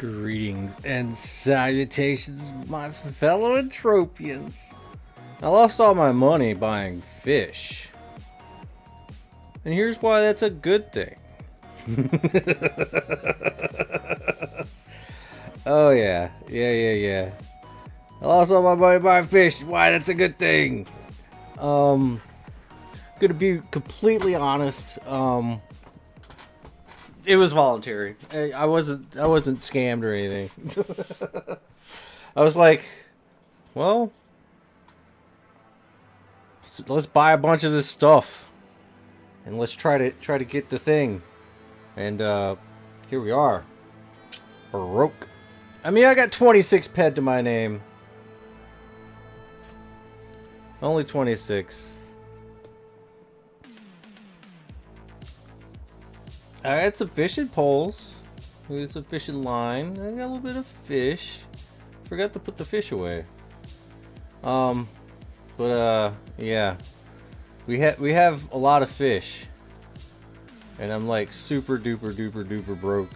Greetings and salutations, my fellow Entropians. I lost all my money buying fish. And here's why that's a good thing. Oh yeah. I lost all my money buying fish. Why that's a good thing. Gonna be completely honest. It was voluntary. I wasn't scammed or anything. I was like, well, let's buy a bunch of this stuff, and let's try to get the thing. And here we are, broke. I mean, I got 26 ped to my name. Only 26. I had some fishing poles. We had some fishing line. I got a little bit of fish. Forgot to put the fish away. Yeah. We have a lot of fish. And I'm like super duper broke.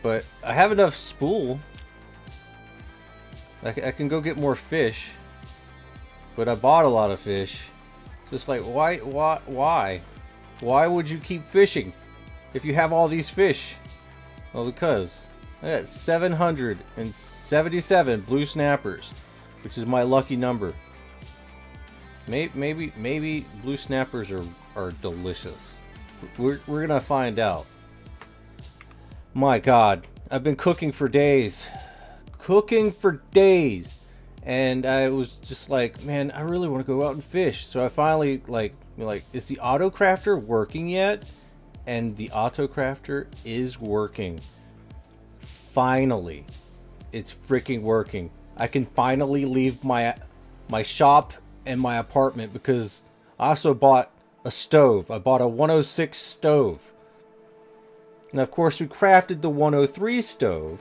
But I have enough spool. I can go get more fish. But I bought a lot of fish. Just like, why would you keep fishing if you have all these fish? Well, because I got 777 blue snappers, which is my lucky number. Maybe blue snappers are delicious. We're gonna find out. My God, I've been cooking for days. And I was just like, man, I really want to go out and fish. So I finally like, is the auto crafter working yet? And the auto crafter is working. Finally, it's freaking working. I can finally leave my shop and my apartment because I also bought a stove. I bought a 106 stove. And of course, we crafted the 103 stove.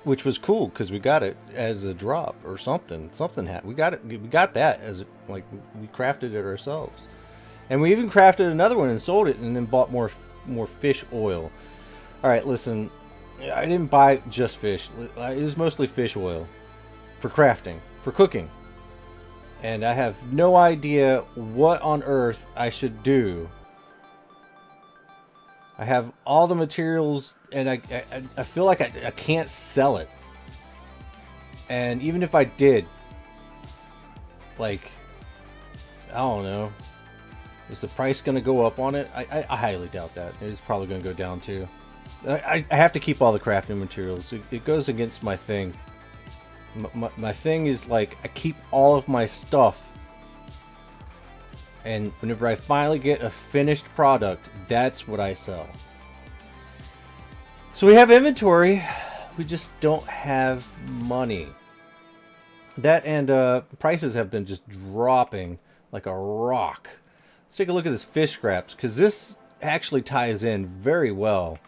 Which was cool because we got it as a drop or something. We got it. We got that as like we crafted it ourselves, and we even crafted another one and sold it, and then bought more fish oil. All right, listen, I didn't buy just fish. It was mostly fish oil for crafting, for cooking, and I have no idea what on earth I should do. I have all the materials, and I feel like I can't sell it. And even if I did, like, I don't know, is the price going to go up on it? I highly doubt that. It's probably going to go down too. I have to keep all the crafting materials. It goes against my thing. My thing is like, I keep all of my stuff. And whenever I finally get a finished product, that's what I sell. So we have inventory, we just don't have money. That and prices have been just dropping like a rock. Let's take a look at this fish scraps, because this actually ties in very well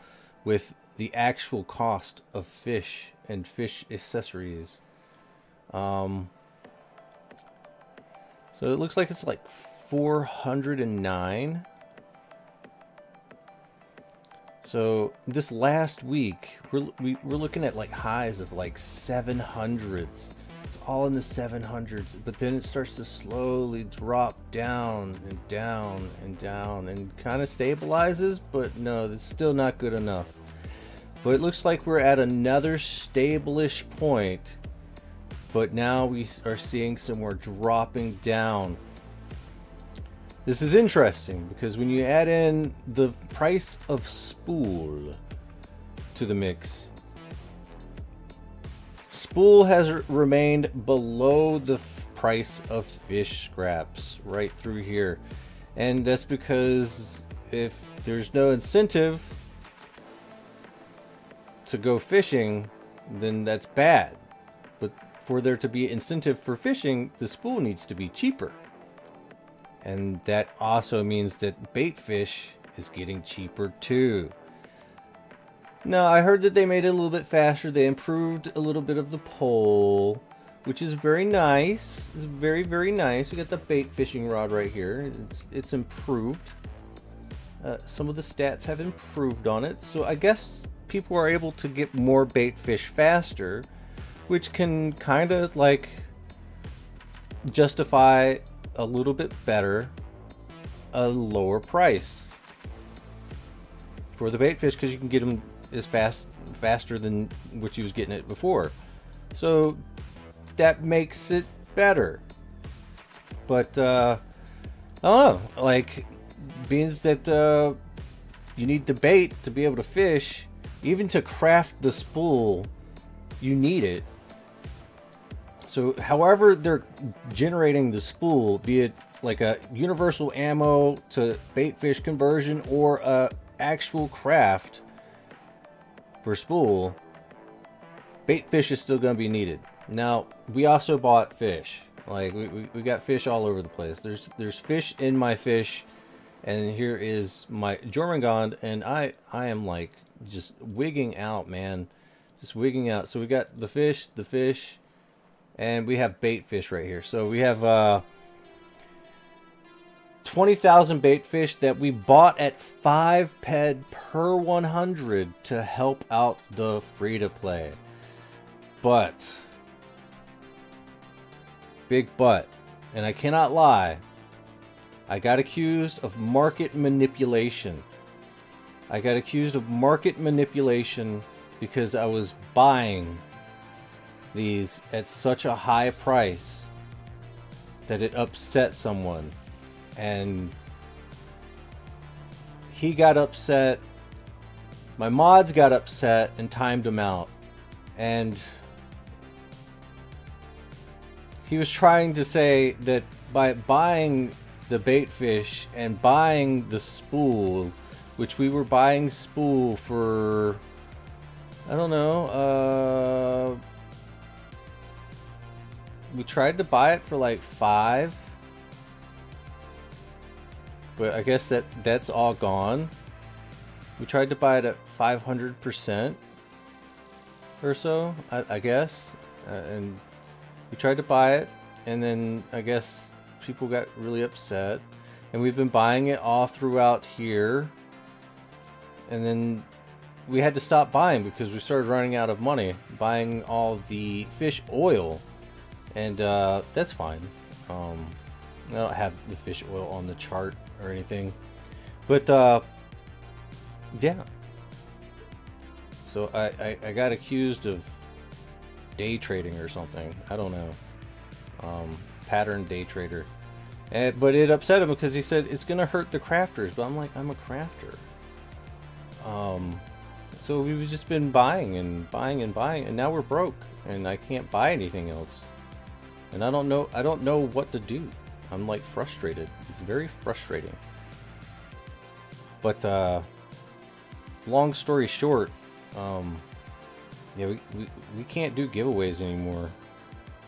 with the actual cost of fish and fish accessories. So it looks like it's like 409. So this last week we're looking at like highs of like 700s. It's all in the 700s, but then it starts to slowly drop down and down and down and kind of stabilizes, but no, it's still not good enough. But it looks like we're at another stable-ish point, but now we are seeing some more dropping down. This is interesting because when you add in the price of spool to the mix, spool has remained below the price of fish scraps right through here. And that's because if there's no incentive to go fishing, then that's bad. But for there to be incentive for fishing, the spool needs to be cheaper. And that also means that bait fish is getting cheaper too. Now, I heard that they made it a little bit faster. They improved a little bit of the pole, which is very nice. It's very, very nice. We got the bait fishing rod right here. It's improved. some of the stats have improved on it, so I guess people are able to get more bait fish faster, which can kind of like justify a little bit better a lower price for the bait fish, because you can get them as faster than what you was getting it before, so that makes it better. But I don't know, like, being that you need the bait to be able to fish, even to craft the spool you need it. So however they're generating the spool, be it like a universal ammo to bait fish conversion or a actual craft for spool, bait fish is still going to be needed. Now, we also bought fish. Like, we got fish all over the place. There's fish in my fish, and here is my Jormungand, and I am like just wigging out, man. Just wigging out. So we got the fish, and we have bait fish right here. So we have 20,000 bait fish that we bought at 5 ped per 100 to help out the free-to-play. But, big but, and I cannot lie, I got accused of market manipulation. I got accused of market manipulation because I was buying these at such a high price that it upset someone. And he got upset, my mods got upset and timed him out. And he was trying to say that by buying the bait fish and buying the spool, which we were buying spool for, I don't know, we tried to buy it for like 5, but I guess that's all gone. We tried to buy it at 500% or so, I guess, and we tried to buy it, and then I guess people got really upset, and we've been buying it all throughout here, and then we had to stop buying because we started running out of money buying all the fish oil, and that's fine. I don't have the fish oil on the chart or anything, but yeah. So I got accused of day trading or something. I don't know. Pattern day trader. But it upset him because he said it's gonna hurt the crafters. But I'm like, I'm a crafter. So we've just been buying and buying and buying, and now we're broke, and I can't buy anything else. And I don't know what to do. I'm like frustrated. It's very frustrating. But long story short, yeah, we can't do giveaways anymore.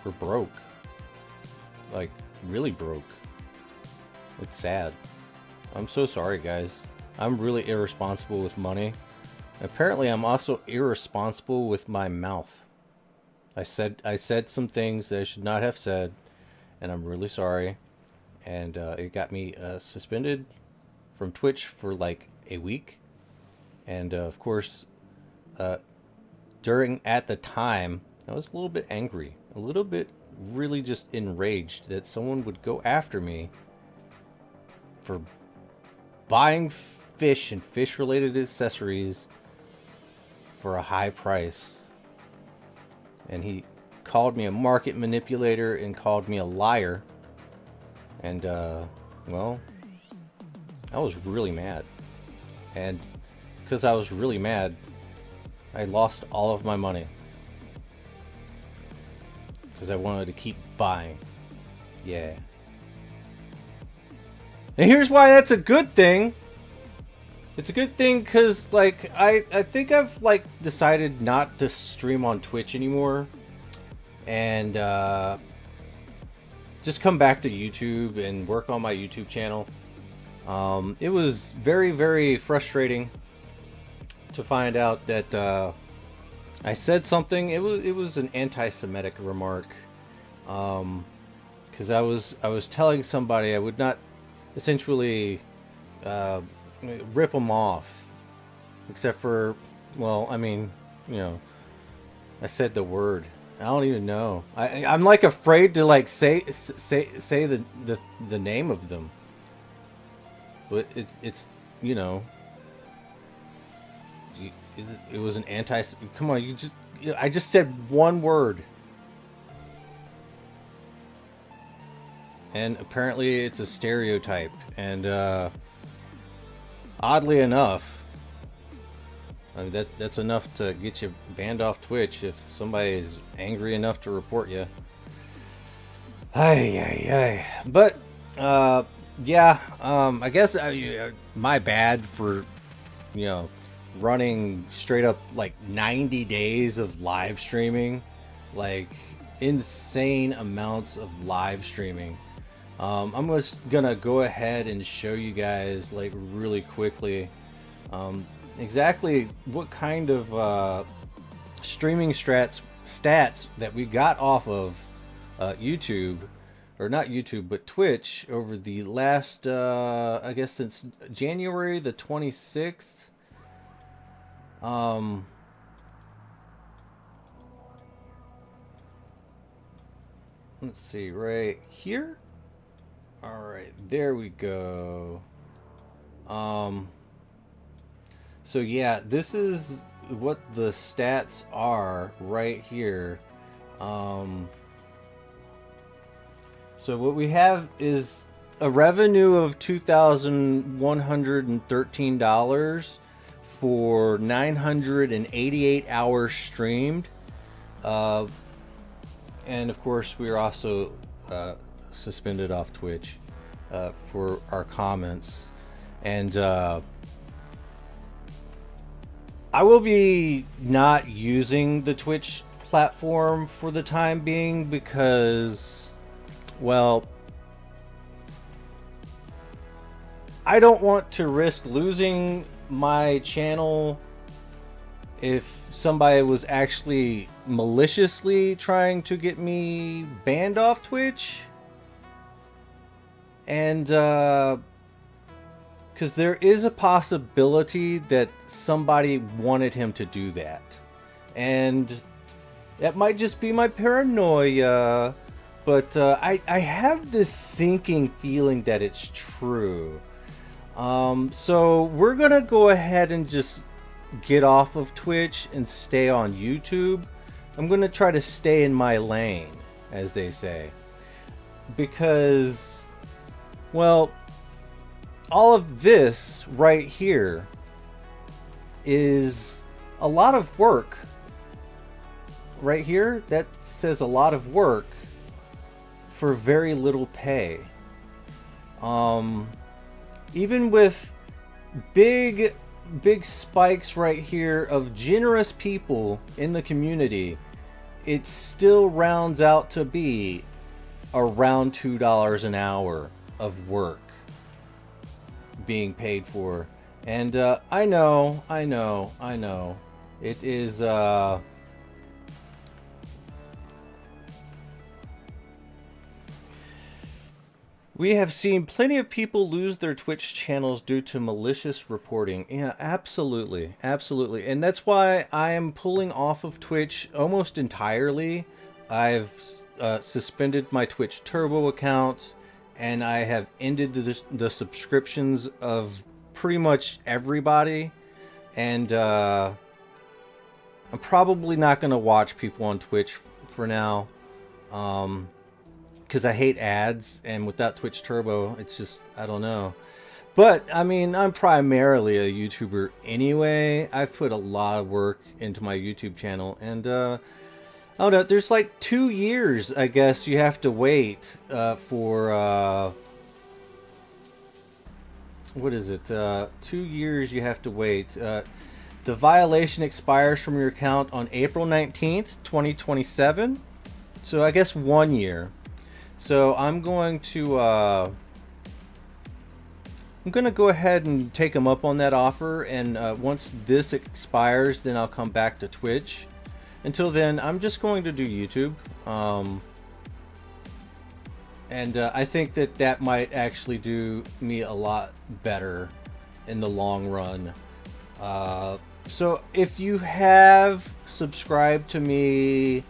We're broke. Like, really broke. It's sad. I'm so sorry, guys. I'm really irresponsible with money. Apparently, I'm also irresponsible with my mouth. I said some things that I should not have said, and I'm really sorry. And it got me suspended from Twitch for like a week. And of course, at the time, I was a little bit angry, a little bit really just enraged that someone would go after me for buying fish and fish related accessories for a high price. And he called me a market manipulator and called me a liar. And well, I was really mad. And because I was really mad, I lost all of my money. Because I wanted to keep buying. Yeah. And here's why that's a good thing. It's a good thing because, like, I think I've, like, decided not to stream on Twitch anymore. And, just come back to YouTube and work on my YouTube channel. It was very, very frustrating to find out that, I said something. It was an anti-Semitic remark, because I was telling somebody I would not essentially rip them off. Except for, well, I mean, you know, I said the word. I don't even know. I'm like afraid to like say the name of them. But it's you know, it was an anti. Come on, I just said one word. And apparently it's a stereotype. And oddly enough, I mean, that's enough to get you banned off Twitch if somebody is angry enough to report you. Ay. But yeah, I guess my bad for, you know, running straight up like 90 days of live streaming, like insane amounts of live streaming. I'm just gonna go ahead and show you guys like really quickly exactly what kind of streaming stats that we got off of YouTube, or not YouTube, but Twitch over the last, I guess since January the 26th. Let's see, right here. All right, there we go. So yeah, this is what the stats are right here. So what we have is a revenue of $2,113 for 988 hours streamed. And of course, we are also suspended off Twitch for our comments. And I will be not using the Twitch platform for the time being because, well, I don't want to risk losing my channel if somebody was actually maliciously trying to get me banned off Twitch. And because there is a possibility that somebody wanted him to do that. And that might just be my paranoia. But I have this sinking feeling that it's true. So we're going to go ahead and just get off of Twitch and stay on YouTube. I'm going to try to stay in my lane, as they say. Because, well, all of this right here is a lot of work. Right here, that says a lot of work for very little pay. Even with big spikes right here of generous people in the community, it still rounds out to be around $2 an hour of work being paid for. And I know it is we have seen plenty of people lose their Twitch channels due to malicious reporting. Yeah, absolutely. And that's why I am pulling off of Twitch almost entirely. I've suspended my Twitch Turbo account, and I have ended the subscriptions of pretty much everybody. And I'm probably not going to watch people on Twitch for now. Because I hate ads, and without Twitch Turbo, it's just, I don't know. But, I mean, I'm primarily a YouTuber anyway. I've put a lot of work into my YouTube channel, and, I don't know, there's like 2 years, I guess, you have to wait for, what is it? 2 years you have to wait. The violation expires from your account on April 19th, 2027. So, I guess 1 year. So I'm going to go ahead and take them up on that offer, and once this expires, then I'll come back to Twitch. Until then, I'm just going to do YouTube, and I think that might actually do me a lot better in the long run. So if you have subscribed to me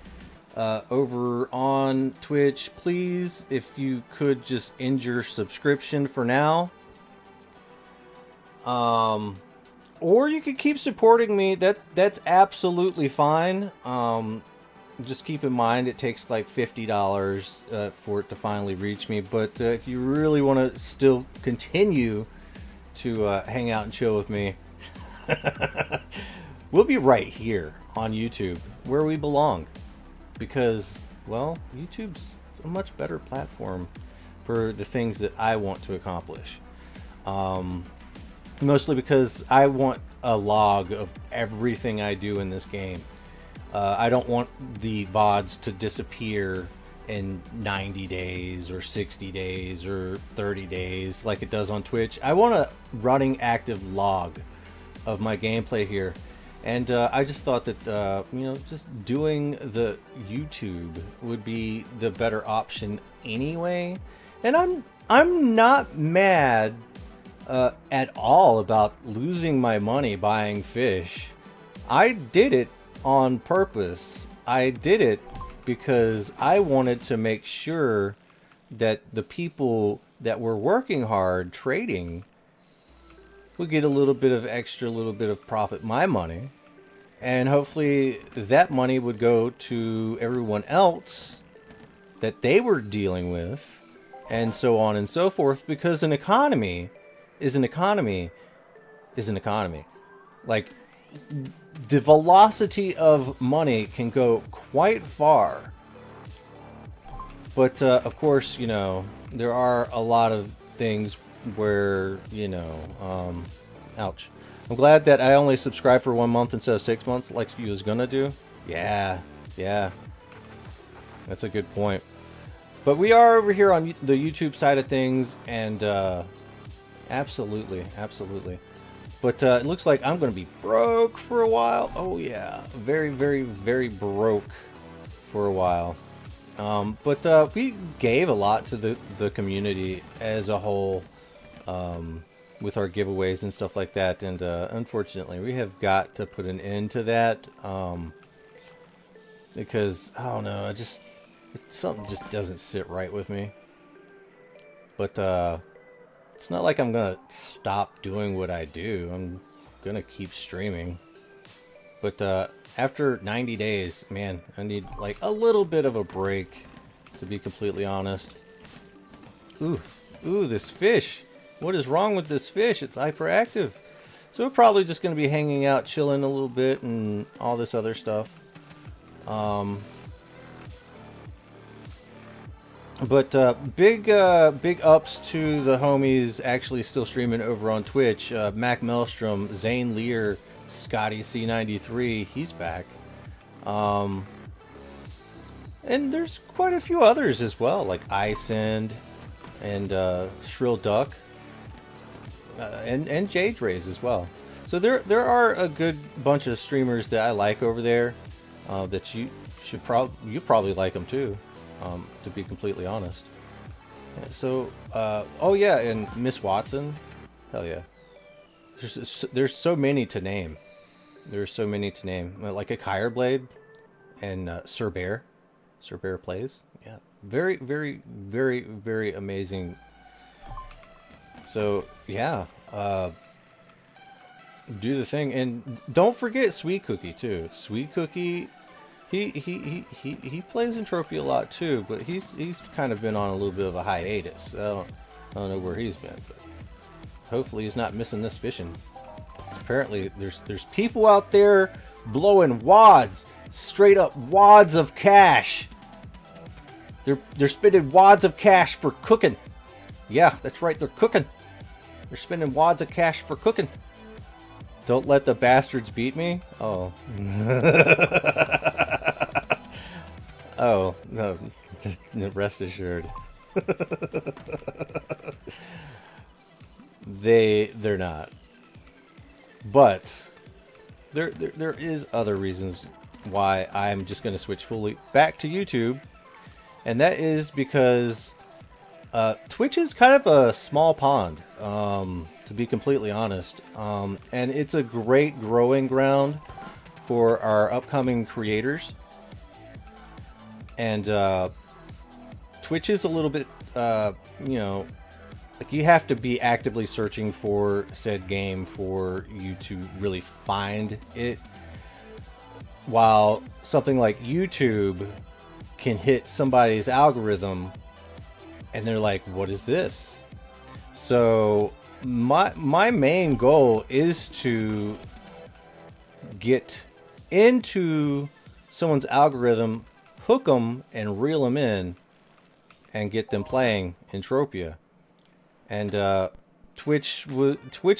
over on Twitch, please, if you could just end your subscription for now. Or you could keep supporting me. That's absolutely fine. Just keep in mind it takes like $50 for it to finally reach me. But if you really want to still continue to hang out and chill with me, we'll be right here on YouTube, where we belong. Because, well, YouTube's a much better platform for the things that I want to accomplish. Mostly because I want a log of everything I do in this game. I don't want the VODs to disappear in 90 days or 60 days or 30 days like it does on Twitch. I want a running active log of my gameplay here. And I just thought that, you know, just doing the YouTube would be the better option anyway. And I'm not mad at all about losing my money buying fish. I did it on purpose. I did it because I wanted to make sure that the people that were working hard trading would get a little bit of profit, my money, and hopefully that money would go to everyone else that they were dealing with, and so on and so forth, because an economy is an economy is an economy. Like, the velocity of money can go quite far. But, of course, you know, there are a lot of things where, you know, ouch. I'm glad that I only subscribed for 1 month instead of 6 months like you was gonna do. Yeah. That's a good point. But we are over here on the YouTube side of things, and absolutely. But it looks like I'm gonna be broke for a while. Oh yeah, very broke for a while. But we gave a lot to the community as a whole, with our giveaways and stuff like that, and unfortunately we have got to put an end to that, because I don't know, something just doesn't sit right with me. But it's not like I'm gonna stop doing what I do. I'm gonna keep streaming. But after 90 days, man, I need like a little bit of a break, to be completely honest. Ooh, this fish. What is wrong with this fish? It's hyperactive. So we're probably just going to be hanging out, chilling a little bit, and all this other stuff. But big ups to the homies actually still streaming over on Twitch. Mac Maelstrom, Zane Lear, Scotty C93, he's back. And there's quite a few others as well, like iSend and Shrill Duck. And Jade Rays as well. So there are a good bunch of streamers that I like over there, that you probably like them too, to be completely honest. So oh yeah, and Miss Watson, hell yeah. There's so many to name. There's so many to name, like a Kyre Blade and Sir Bear plays. Yeah, very amazing. So yeah, do the thing, and don't forget Sweet Cookie too. Sweet Cookie, he plays Entropia a lot too, but he's kind of been on a little bit of a hiatus. I don't know where he's been, but hopefully he's not missing this fishing. Apparently there's people out there blowing wads, straight up wads of cash. They're spending wads of cash for cooking. Yeah, that's right, they're cooking. They're spending wads of cash for cooking. Don't let the bastards beat me? Oh. Oh, no. Rest assured. They're not. But there is other reasons why I'm just going to switch fully back to YouTube. And that is because Twitch is kind of a small pond. to be completely honest. And it's a great growing ground for our upcoming creators. And Twitch is a little bit, you know, like you have to be actively searching for said game for you to really find it. While something like YouTube can hit somebody's algorithm and they're like, what is this? So my main goal is to get into someone's algorithm, hook them and reel them in and get them playing Entropia. And Twitch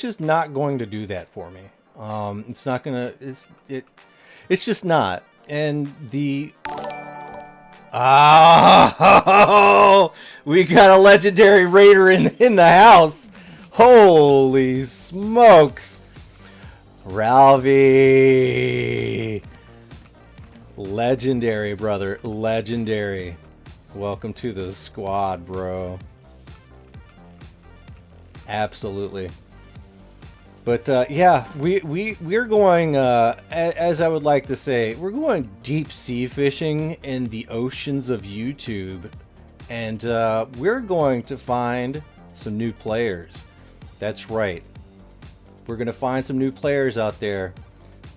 is not going to do that for me. It's not gonna. It's just not. And the we got a legendary raider in the house. Holy smokes, Ralphie! Legendary, brother, legendary. Welcome to the squad, bro. Absolutely. But yeah, we're going, as I would like to say, we're going deep sea fishing in the oceans of YouTube, and we're going to find some new players. That's right. We're gonna find some new players out there.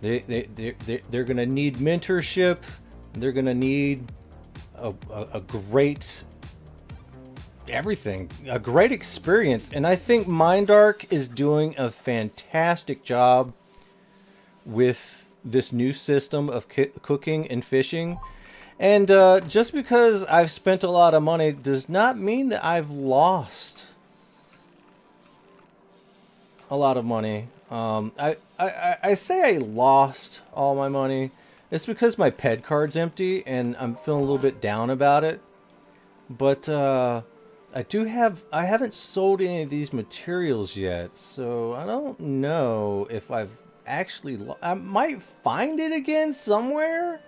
They're gonna need mentorship. They're gonna need a great everything, a great experience. And I think Mindark is doing a fantastic job with this new system of cooking and fishing. And just because I've spent a lot of money does not mean that I've lost a lot of money. I say I lost all my money. It's because my ped card's empty and I'm feeling a little bit down about it. But I haven't sold any of these materials yet, so I don't know if I've actually, I might find it again somewhere.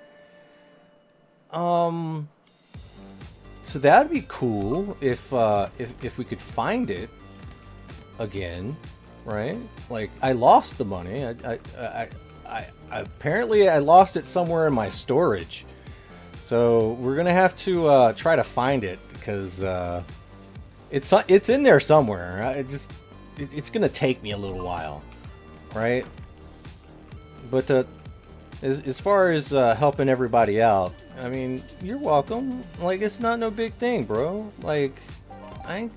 So that'd be cool if we could find it again, right? Like, I lost the money. I apparently I lost it somewhere in my storage. So we're gonna have to try to find it, because it's in there somewhere. It's gonna take me a little while, right? But as far as helping everybody out, I mean, you're welcome. Like, it's not no big thing, bro. Like, I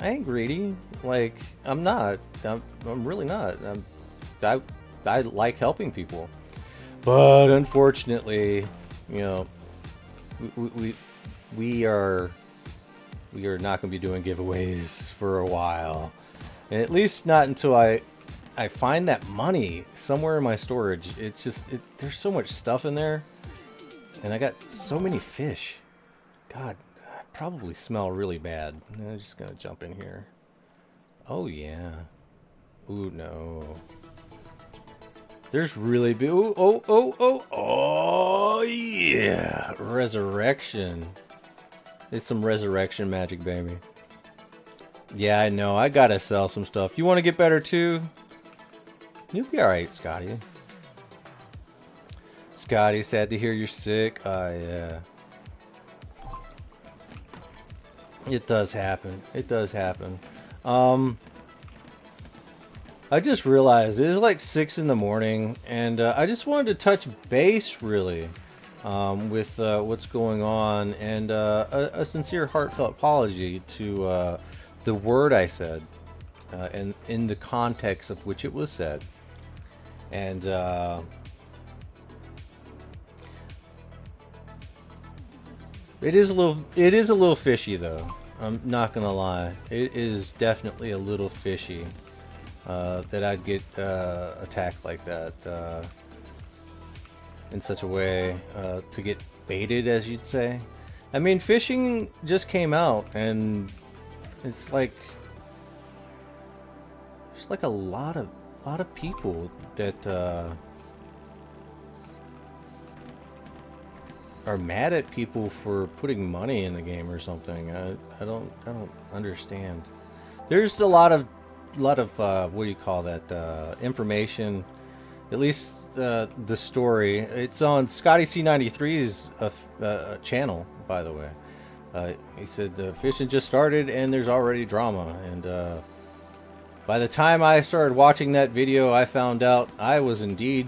ain't greedy. Like, I'm not. I'm really not. I like helping people, but unfortunately, you know, we are not going to be doing giveaways for a while, and at least not until I find that money somewhere in my storage. It's just there's so much stuff in there, and I got so many fish. God, I probably smell really bad. I'm just gonna jump in here. Oh yeah. Ooh no. There's really big. Oh yeah. Resurrection. It's some resurrection magic, baby. Yeah, I know. I gotta sell some stuff. You want to get better too? You'll be alright, Scotty. Scotty, sad to hear you're sick. Yeah. It does happen. It does happen. I just realized it is like 6 in the morning, and I just wanted to touch base, really, with what's going on, and a sincere, heartfelt apology to the word I said, and in the context of which it was said. And it is a little fishy, though. I'm not gonna lie. It is definitely a little fishy that I'd get attacked like that in such a way, to get baited, as you'd say. I mean, fishing just came out, and it's like there's like a lot of people that are mad at people for putting money in the game or something. I don't understand. There's a lot of what do you call that, information, at least the story. It's on Scotty C93's channel, by the way. He said the fishing just started and there's already drama, and by the time I started watching that video, I found out I was indeed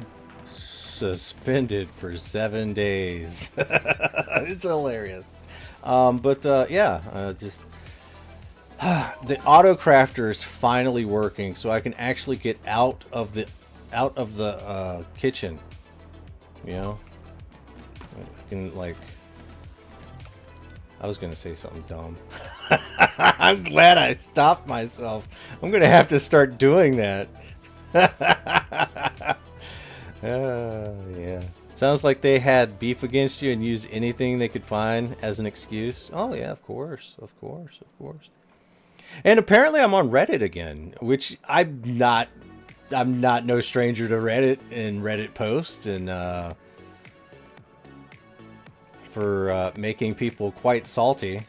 suspended for 7 days. It's hilarious. Just the auto crafter is finally working, so I can actually get out of the kitchen. You know, I can, like, I was gonna say something dumb. I'm glad I stopped myself. I'm gonna have to start doing that. Yeah. Sounds like they had beef against you and used anything they could find as an excuse. Oh yeah, of course. And apparently I'm on Reddit again, which I'm not no stranger to Reddit and Reddit posts, and for making people quite salty.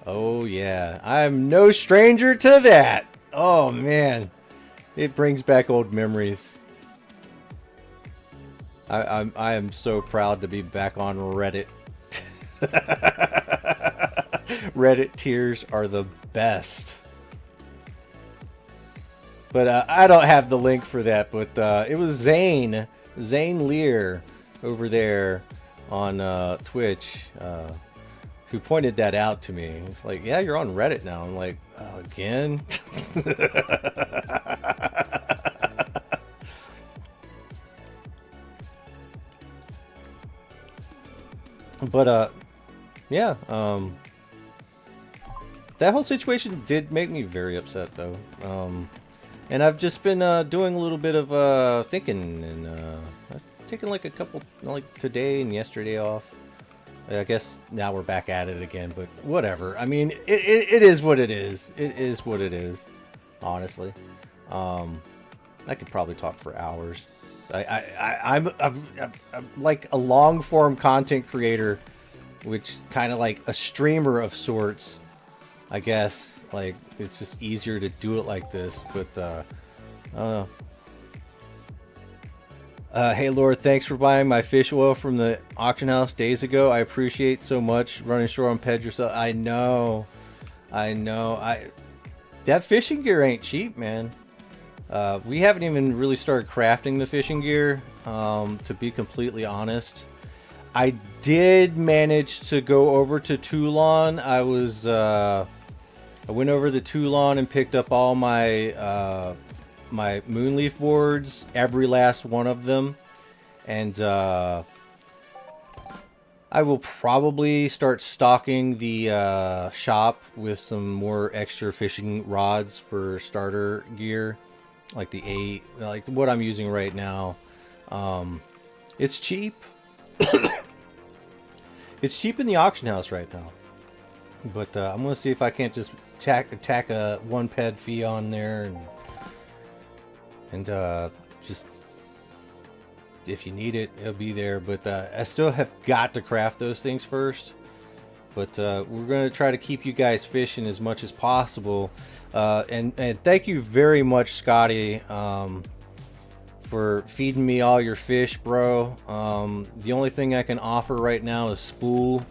Oh yeah, I'm no stranger to that. Oh man, it brings back old memories. I am so proud to be back on Reddit. Reddit tears are the best. But I don't have the link for that, but it was Zane Lear over there on Twitch who pointed that out to me. He's like, yeah, you're on Reddit now. I'm like, oh, again? But yeah, that whole situation did make me very upset, though. And I've just been doing a little bit of thinking, and I've taken like a couple, like today and yesterday off. I guess now we're back at it again, but whatever. I mean, it is what it is. It is what it is, honestly. I could probably talk for hours. I'm like a long form content creator, which kind of like a streamer of sorts, I guess. Like, it's just easier to do it like this, but I don't know. Hey Lord, thanks for buying my fish oil from the auction house days ago. I appreciate so much. Running short on Ped yourself. I know. That fishing gear ain't cheap, man. We haven't even really started crafting the fishing gear, to be completely honest. I did manage to go over to Toulon. I went over to Toulon and picked up all my my moonleaf boards, every last one of them, and I will probably start stocking the shop with some more extra fishing rods for starter gear, like like what I'm using right now. It's cheap. It's cheap in the auction house right now, but I'm gonna see if I can't just tack a 1 ped fee on there, and just, if you need it, it'll be there. But I still have got to craft those things first. But we're gonna try to keep you guys fishing as much as possible. And thank you very much, Scotty, for feeding me all your fish, bro. The only thing I can offer right now is Spool,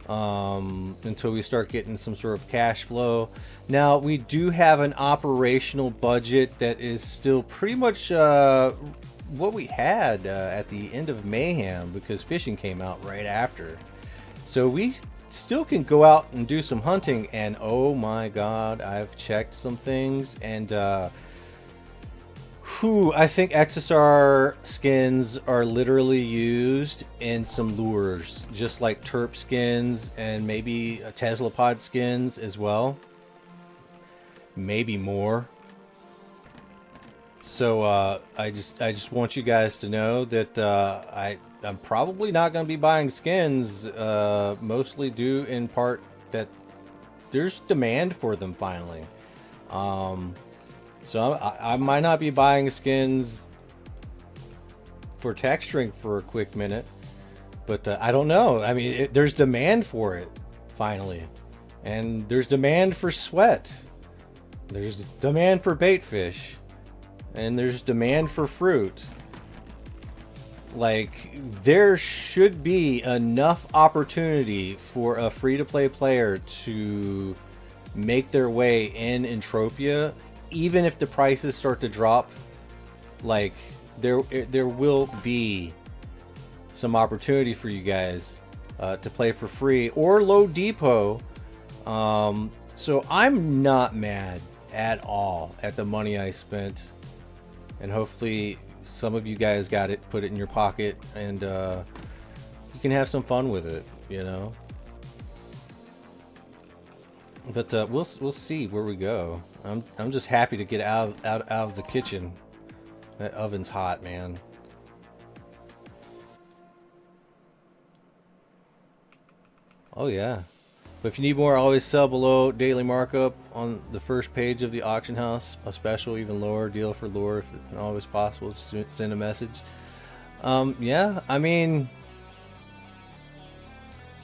until we start getting some sort of cash flow. Now, we do have an operational budget that is still pretty much what we had at the end of Mayhem, because fishing came out right after. So we still can go out and do some hunting, and oh my god, I've checked some things, and I think Exarosaur skins are literally used in some lures, just like Turp skins and maybe Tesla pod skins as well. Maybe more. So I just want you guys to know that I'm probably not going to be buying skins, mostly due in part that there's demand for them finally. So I might not be buying skins for texturing for a quick minute, but I don't know. I mean, there's demand for it finally, and there's demand for sweat. There's demand for bait fish, and there's demand for fruit. Like, there should be enough opportunity for a free-to-play player to make their way in Entropia, even if the prices start to drop. Like, there will be some opportunity for you guys to play for free or low depot. So I'm not mad at all at the money I spent, and hopefully some of you guys got it, put it in your pocket, and you can have some fun with it, you know. But we'll see where we go. I'm just happy to get out of the kitchen. That oven's hot, man. Oh yeah. But if you need more, always sell below daily markup on the first page of the auction house. A special, even lower deal for lore if it's always possible. Just send a message. Yeah, I mean,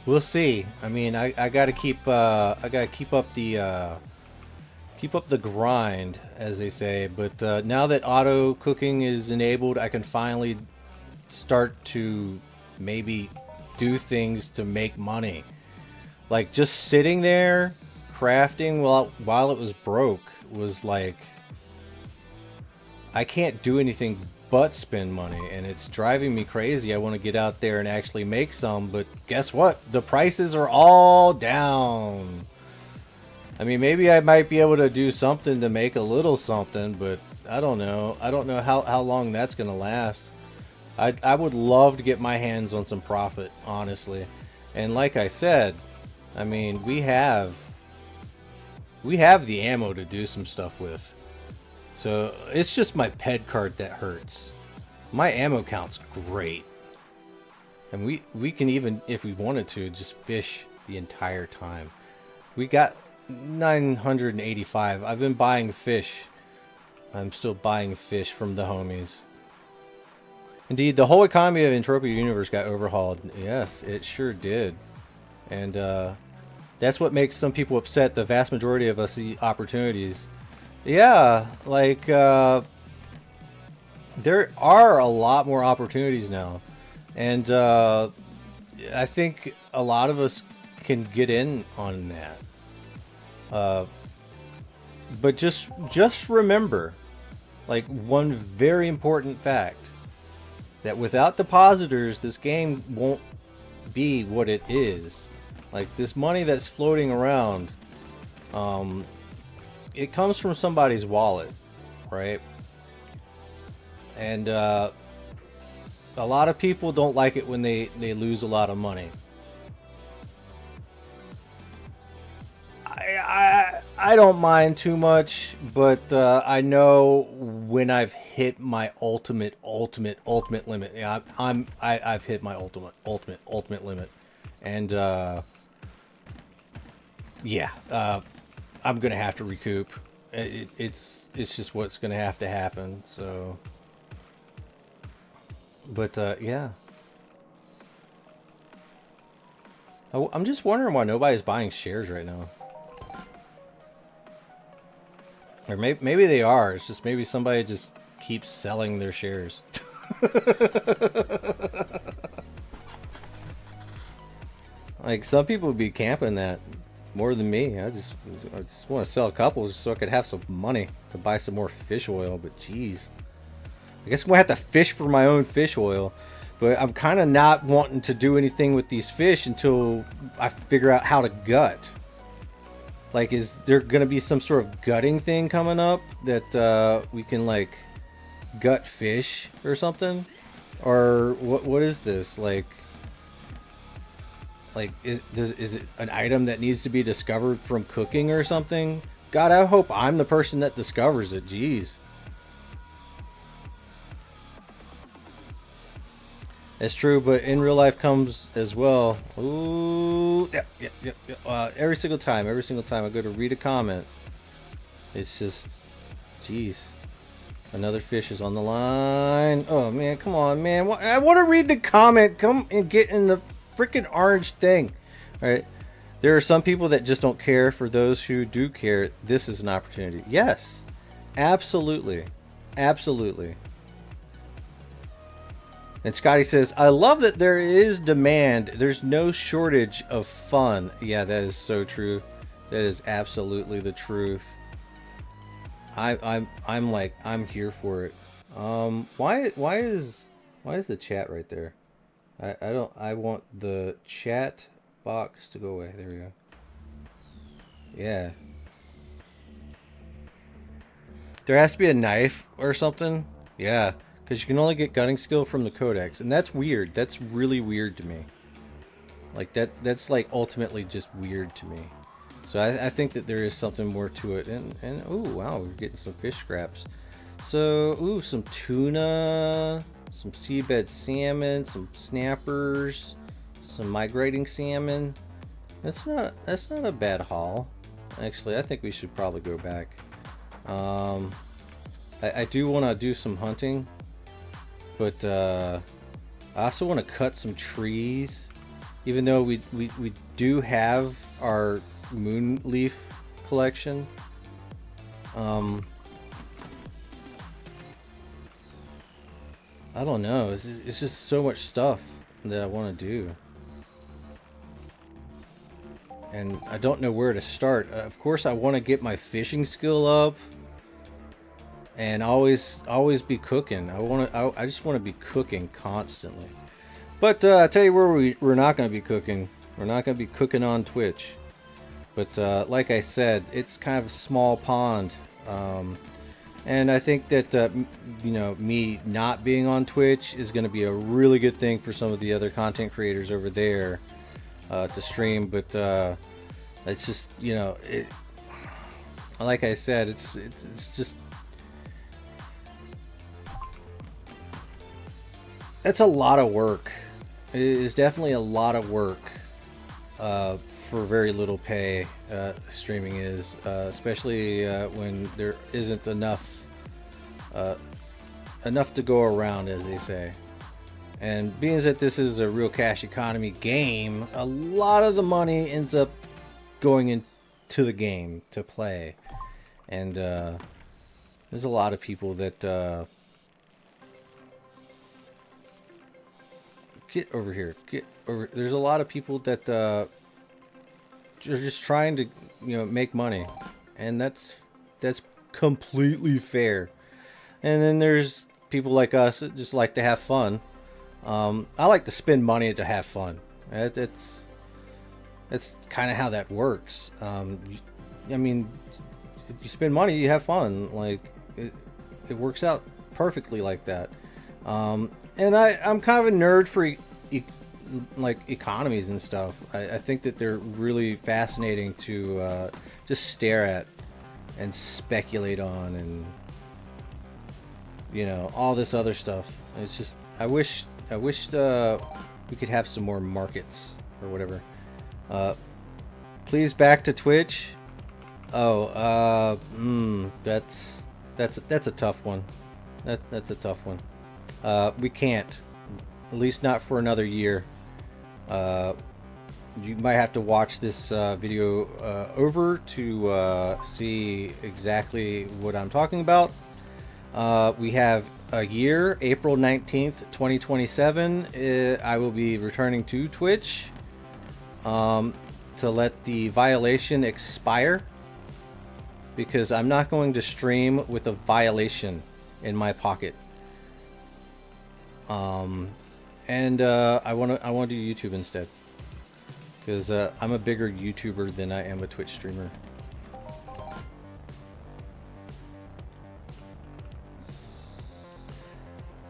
we'll see. I mean, I gotta keep up the grind, as they say. But now that auto cooking is enabled, I can finally start to maybe do things to make money. Like, just sitting there crafting while it was broke was like, I can't do anything but spend money, and it's driving me crazy. I want to get out there and actually make some, but guess what? The prices are all down. I mean, maybe I might be able to do something to make a little something, but I don't know. I don't know how long that's going to last. I would love to get my hands on some profit, honestly. And like I said, I mean, we have the ammo to do some stuff with. So it's just my ped card that hurts. My ammo count's great. And we can even, if we wanted to, just fish the entire time. We got 985. I've been buying fish. I'm still buying fish from the homies. Indeed, the whole economy of Entropia Universe got overhauled. Yes, it sure did. And that's what makes some people upset. The vast majority of us see opportunities. Yeah, like there are a lot more opportunities now, and I think a lot of us can get in on that. But just remember, like, one very important fact, that without depositors, this game won't be what it is. Like, this money that's floating around, it comes from somebody's wallet, right? And a lot of people don't like it when they lose a lot of money. I don't mind too much, but I know when I've hit my ultimate limit. Yeah, I've hit my ultimate limit, and yeah, I'm gonna have to recoup. It's just what's gonna have to happen. So, but yeah, I'm just wondering why nobody's buying shares right now. Or maybe they are. It's just maybe somebody just keeps selling their shares. Like, some people would be camping that more than me. I just want to sell a couple just so I could have some money to buy some more fish oil. But geez, I guess I'm gonna have to fish for my own fish oil. But I'm kind of not wanting to do anything with these fish until I figure out how to gut. Like, is there gonna be some sort of gutting thing coming up that we can, like, gut fish or something? Or what is this? Like is it an item that needs to be discovered from cooking or something? God, I hope I'm the person that discovers it. Jeez. It's true, but in real life comes as well. Ooh, yeah. Every single time I go to read a comment, it's just, jeez. Another fish is on the line. Oh man, come on, man. I want to read the comment. Come and get in the freaking orange thing. All right. There are some people that just don't care. For those who do care, this is an opportunity. Yes, absolutely. Absolutely. And Scotty says, I love that there is demand. There's no shortage of fun. Yeah, that is so true. That is absolutely the truth. I'm like, I'm here for it. Why is the chat right there? I want the chat box to go away. There we go. Yeah. There has to be a knife or something. Yeah, because you can only get gunning skill from the codex, and that's weird. That's really weird to me. Like that's like ultimately just weird to me. So I think that there is something more to it. And ooh, wow, we're getting some fish scraps. So ooh, some tuna, some seabed salmon, some snappers, some migrating salmon. That's not a bad haul. Actually, I think we should probably go back. I do want to do some hunting, but I also want to cut some trees. Even though we do have our moon leaf collection. I don't know. It's just so much stuff that I want to do. And I don't know where to start. Of course, I want to get my fishing skill up, and always be cooking. I just want to be cooking constantly. But I tell you where we're not going to be cooking. We're not going to be cooking on Twitch. But like I said, it's kind of a small pond, and I think that you know, me not being on Twitch is going to be a really good thing for some of the other content creators over there. To stream, but it's just, you know, like I said, it's just, it's a lot of work. It is definitely a lot of work for very little pay. Streaming is, especially when there isn't enough to go around, as they say. And being that this is a real cash economy game, a lot of the money ends up going into the game to play. And there's a lot of people that get over here. Get over. There's a lot of people that are just trying to, you know, make money, and that's completely fair. And then there's people like us that just like to have fun. I like to spend money to have fun. That's kind of how that works. I mean, you spend money, you have fun. Like it works out perfectly like that. And I'm kind of a nerd for like economies and stuff. I think that they're really fascinating to just stare at and speculate on, and you know, all this other stuff. It's just, I wish we could have some more markets or whatever. Please back to Twitch. Oh, that's a tough one. That's a tough one. We can't, at least not for another year. You might have to watch this video over to see exactly what I'm talking about. We have a year, April 19th, 2027. I will be returning to Twitch to let the violation expire, because I'm not going to stream with a violation in my pocket. And I want to do YouTube instead, because I'm a bigger YouTuber than I am a Twitch streamer.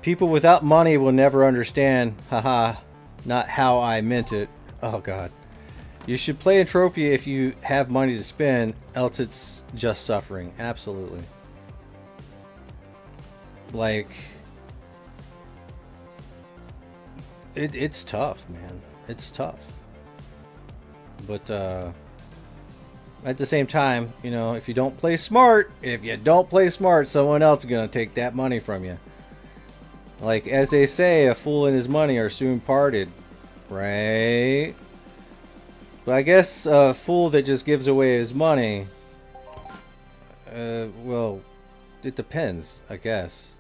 People without money will never understand. Haha, not how I meant it. Oh god. You should play Entropia if you have money to spend, else it's just suffering. Absolutely. Like, it's tough, man. It's tough. But at the same time, you know, if you don't play smart, someone else is gonna take that money from you. Like, as they say, a fool and his money are soon parted, right? But I guess a fool that just gives away his money, well, it depends, I guess.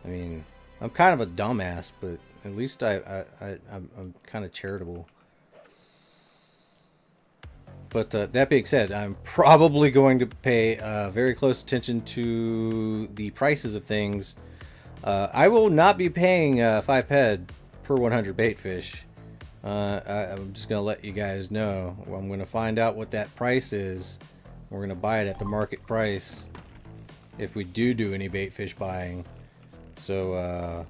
I mean, I'm kind of a dumbass, but at least I'm kind of charitable. But that being said, I'm probably going to pay very close attention to the prices of things. I will not be paying 5 ped per 100 baitfish. I'm just going to let you guys know. I'm going to find out what that price is. We're going to buy it at the market price if we do any baitfish buying. So,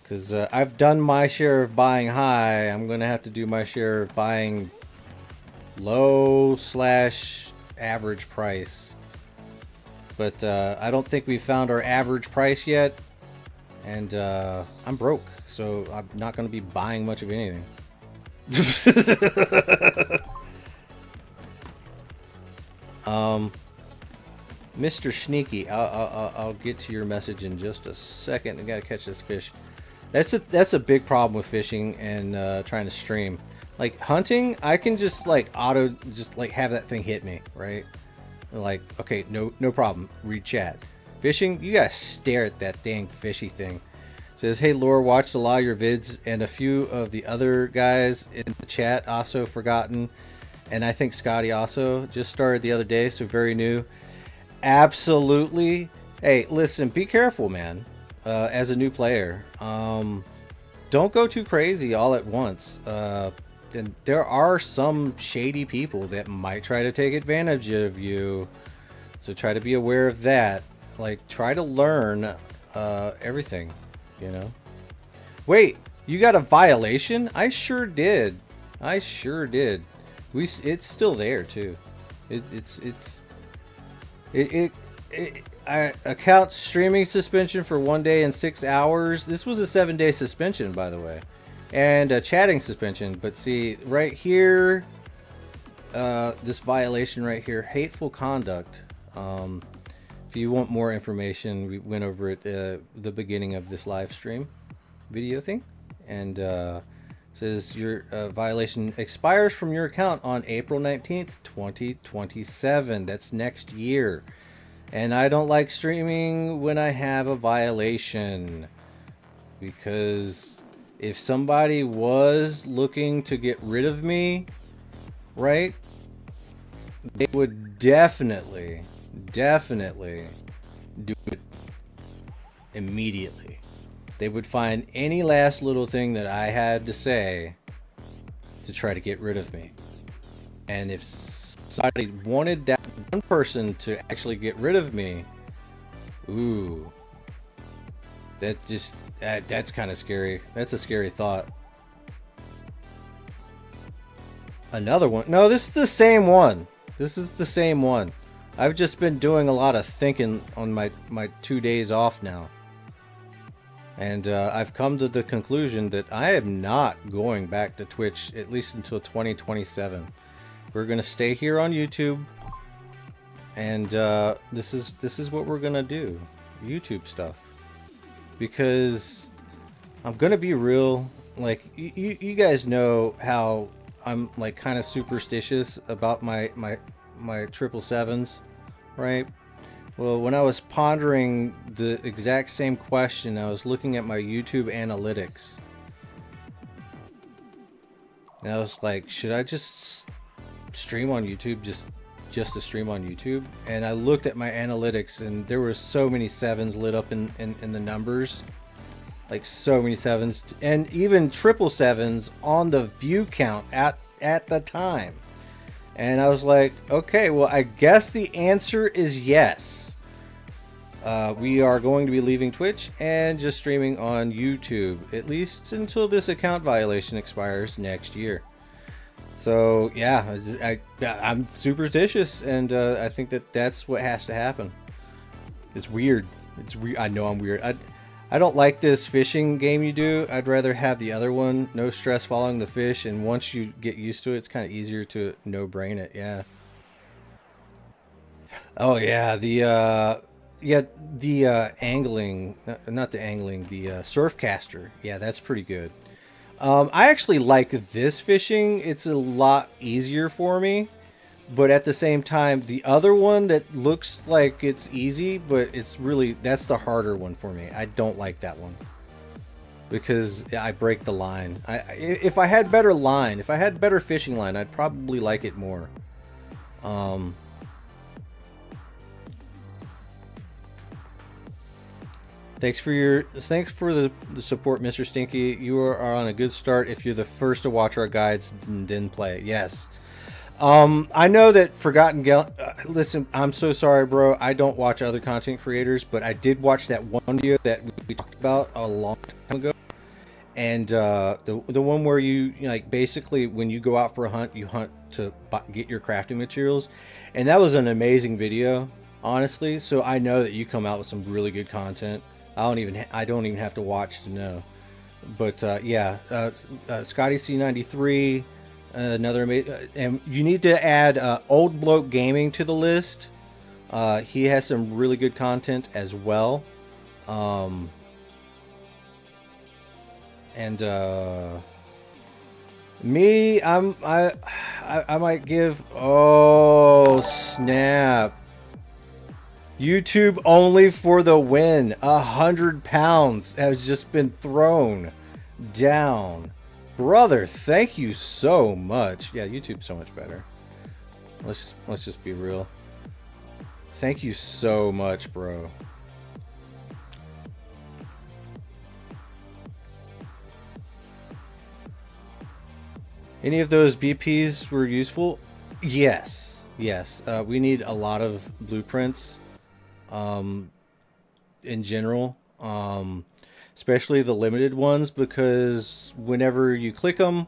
because I've done my share of buying high, I'm going to have to do my share of buying low / average price. But I don't think we found our average price yet. And I'm broke, so I'm not going to be buying much of anything. Mr. Sneaky, I'll get to your message in just a second. I gotta catch this fish. That's a big problem with fishing and trying to stream. Like hunting, I can just like have that thing hit me, right? Like, okay, no problem. Read chat. Fishing, you gotta stare at that dang fishy thing. Says, hey Lore, watched a lot of your vids and a few of the other guys in the chat also forgotten. And I think Scotty also just started the other day, so very new. Absolutely. Hey, listen, be careful, man. As a new player, don't go too crazy all at once. And there are some shady people that might try to take advantage of you, so try to be aware of that. Like, try to learn everything, you know. Wait, you got a violation? I sure did. It's still there too. Account streaming suspension for 1 day and 6 hours. This was a 7-day suspension, by the way, and a chatting suspension. But see, right here, this violation right here, hateful conduct. If you want more information, we went over it the beginning of this live stream video thing, and says your violation expires from your account on April 19th, 2027. That's next year. And I don't like streaming when I have a violation, because if somebody was looking to get rid of me, right, they would definitely do it immediately. They would find any last little thing that I had to say to try to get rid of me. And if somebody wanted that one person to actually get rid of me, ooh, that's kind of scary. That's a scary thought. Another one. No, this is the same one. I've just been doing a lot of thinking on my 2 days off now. And I've come to the conclusion that I am not going back to Twitch at least until 2027. We're gonna stay here on YouTube, and this is what we're gonna do, YouTube stuff. Because I'm gonna be real, like you guys know how I'm like kind of superstitious about my 777s, right? Well, when I was pondering the exact same question, I was looking at my YouTube analytics. And I was like, should I just stream on YouTube just to stream on YouTube? And I looked at my analytics, and there were so many 7s lit up in the numbers. Like, so many 7s. And even 777s on the view count at the time. And I was like, okay, well, I guess the answer is yes. We are going to be leaving Twitch and just streaming on YouTube, at least until this account violation expires next year. So, yeah, I'm superstitious, and I think that's what has to happen. It's weird. I know I'm weird. I don't like this fishing game you do. I'd rather have the other one. No stress following the fish, and once you get used to it, it's kind of easier to no-brain it. Yeah. Oh yeah, the angling, not the angling, the surfcaster. Yeah, that's pretty good. I actually like this fishing. It's a lot easier for me. But at the same time, the other one that looks like it's easy, but it's really, that's the harder one for me. I don't like that one. Because I break the line. If I had better line, if I had better fishing line, I'd probably like it more. Thanks for the support, Mr. Stinky. You are on a good start if you're the first to watch our guides and then play it. Yes. I know that Forgotten listen, I'm so sorry, bro. I don't watch other content creators, but I did watch that one video that we talked about a long time ago. And the one where you like basically when you go out for a hunt, you hunt to get your crafting materials, and that was an amazing video, honestly. So I know that you come out with some really good content. I don't even have to watch to know. But yeah, Scotty C93, another amazing, and you need to add Old Bloke Gaming to the list. He has some really good content as well. And me, I might give, oh snap, YouTube only for the win. 100 pounds has just been thrown down, brother. Thank you so much. Yeah, YouTube's so much better. Let's just be real. Thank you so much, bro. Any of those BPs were useful? Yes, yes. We need a lot of blueprints, in general, especially the limited ones, because whenever you click them,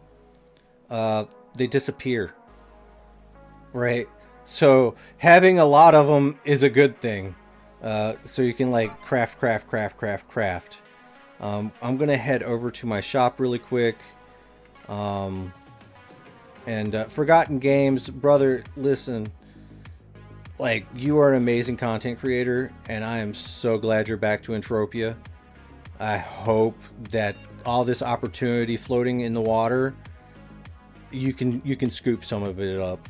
they disappear. Right? So having a lot of them is a good thing. So you can like craft. I'm gonna head over to my shop really quick. And Forgotten Games, brother, listen, like, you are an amazing content creator, and I am so glad you're back to Entropia. I hope that all this opportunity floating in the water, you can scoop some of it up.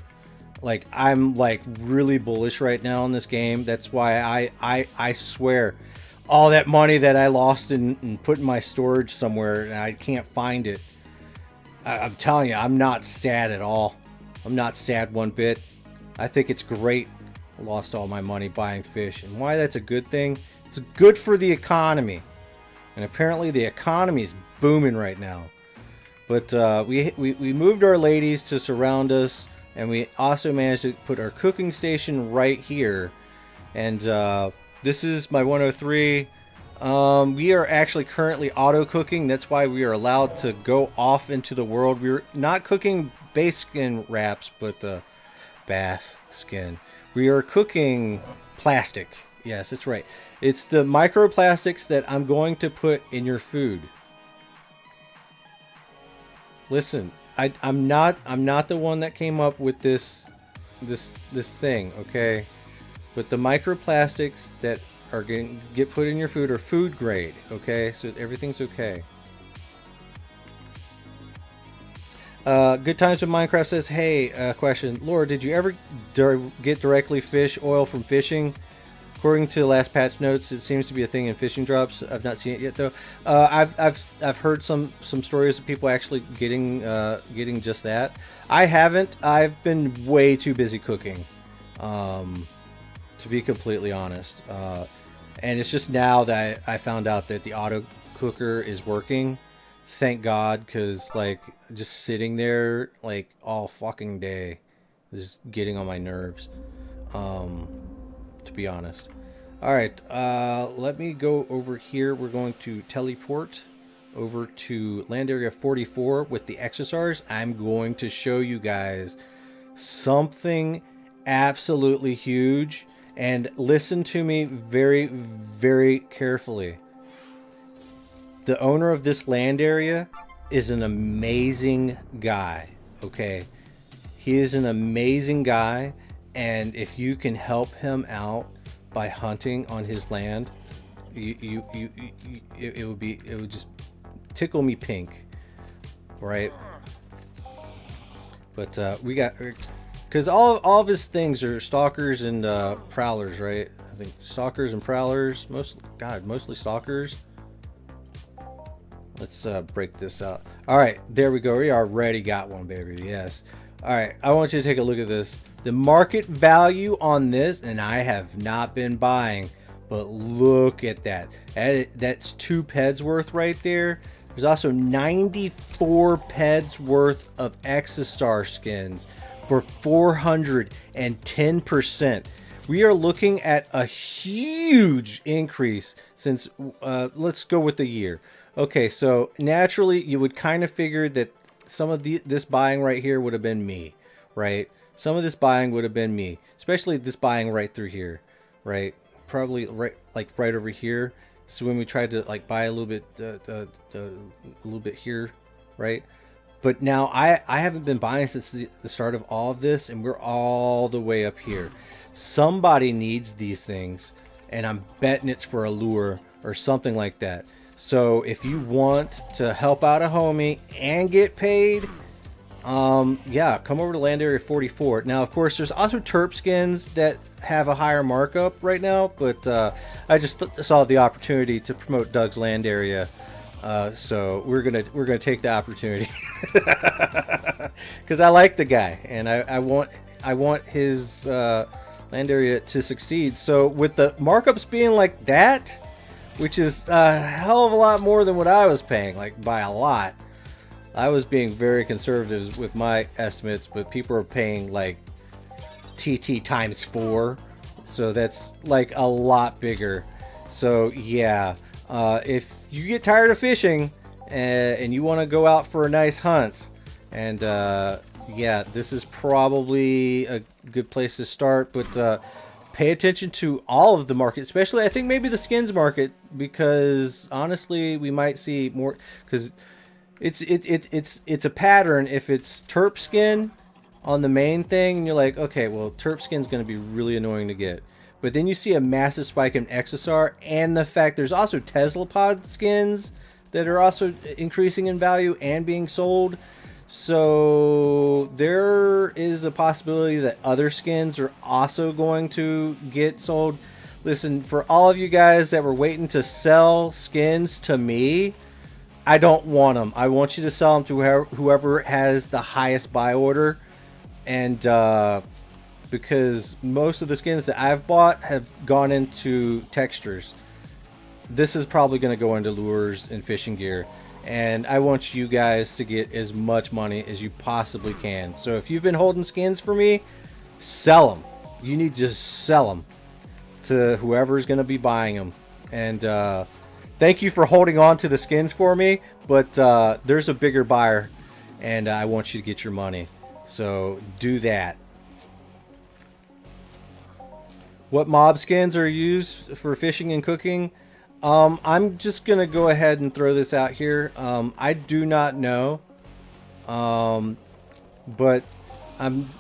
Like, I'm like really bullish right now on this game. That's why I swear, all that money that I lost and put in my storage somewhere, and I can't find it. I'm telling you, I'm not sad at all. I'm not sad one bit. I think it's great. I lost all my money buying fish. And why that's a good thing? It's good for the economy. And apparently the economy is booming right now. But we moved our ladies to surround us. And we also managed to put our cooking station right here. And this is my 103. We are actually currently auto cooking. That's why we are allowed to go off into the world. We're not cooking base skin wraps, but bass skin. We are cooking plastic. Yes, that's right. It's the microplastics that I'm going to put in your food. Listen, I'm not the one that came up with this thing, okay? But the microplastics that are going to get put in your food are food grade, okay? So everything's okay. Good Times with Minecraft says, hey, question. Laura, did you ever get directly fish oil from fishing? According to the last patch notes, it seems to be a thing in fishing drops. I've not seen it yet, though. I've heard some stories of people actually getting just that. I haven't. I've been way too busy cooking, to be completely honest. And it's just now that I found out that the auto cooker is working. Thank God, because like just sitting there like all fucking day is getting on my nerves. To be honest. All right, let me go over here. We're going to teleport over to land area 44 with the Exarosaurs. I'm going to show you guys something absolutely huge. And listen to me very, very carefully. The owner of this land area is an amazing guy, okay? He is an amazing guy, and if you can help him out by hunting on his land, it would just tickle me pink. right? But we got, because all of his things are stalkers and prowlers, right? I think stalkers and prowlers, mostly stalkers. Let's break this out. All right, there we go. We already got one, baby. Yes. All right, I want you to take a look at this. The market value on this, and I have not been buying, but look at that. That's 2 peds worth right there. There's also 94 peds worth of Exarosaur skins for 410%. We are looking at a huge increase since, let's go with the year. Okay, so naturally you would kind of figure that some of this buying right here would have been me, right? Some of this buying would have been me, especially this buying right through here, right? Probably right over here. So when we tried to like buy a little bit here, right? But now I haven't been buying since the start of all of this, and we're all the way up here. Somebody needs these things, and I'm betting it's for a lure or something like that. So if you want to help out a homie and get paid, yeah, come over to Land Area 44. Now, of course, there's also Turp skins that have a higher markup right now, but I just saw the opportunity to promote Doug's Land Area, so we're gonna take the opportunity because I like the guy and I want his Land Area to succeed. So with the markups being like that, which is a hell of a lot more than what I was paying, like by a lot. I was being very conservative with my estimates, but people are paying like TT times 4. So that's like a lot bigger. So yeah, if you get tired of fishing and you want to go out for a nice hunt, and yeah, this is probably a good place to start, but pay attention to all of the market, especially I think maybe the skins market, because honestly we might see more, because it's a pattern. If it's Turp skin on the main thing, and you're like, okay, well, Turp skin's going to be really annoying to get, but then you see a massive spike in Exarosaur, and the fact there's also Tesla pod skins that are also increasing in value and being sold. So there is a possibility that other skins are also going to get sold. Listen, for all of you guys that were waiting to sell skins to me, I don't want them. I want you to sell them to whoever has the highest buy order. And because most of the skins that I've bought have gone into textures. This is probably going to go into lures and fishing gear. And I want you guys to get as much money as you possibly can. So if you've been holding skins for me, sell them. You need to just sell them to whoever's going to be buying them. And thank you for holding on to the skins for me. But there's a bigger buyer, and I want you to get your money. So do that. What mob skins are used for fishing and cooking? I'm just going to go ahead and throw this out here. I do not know. But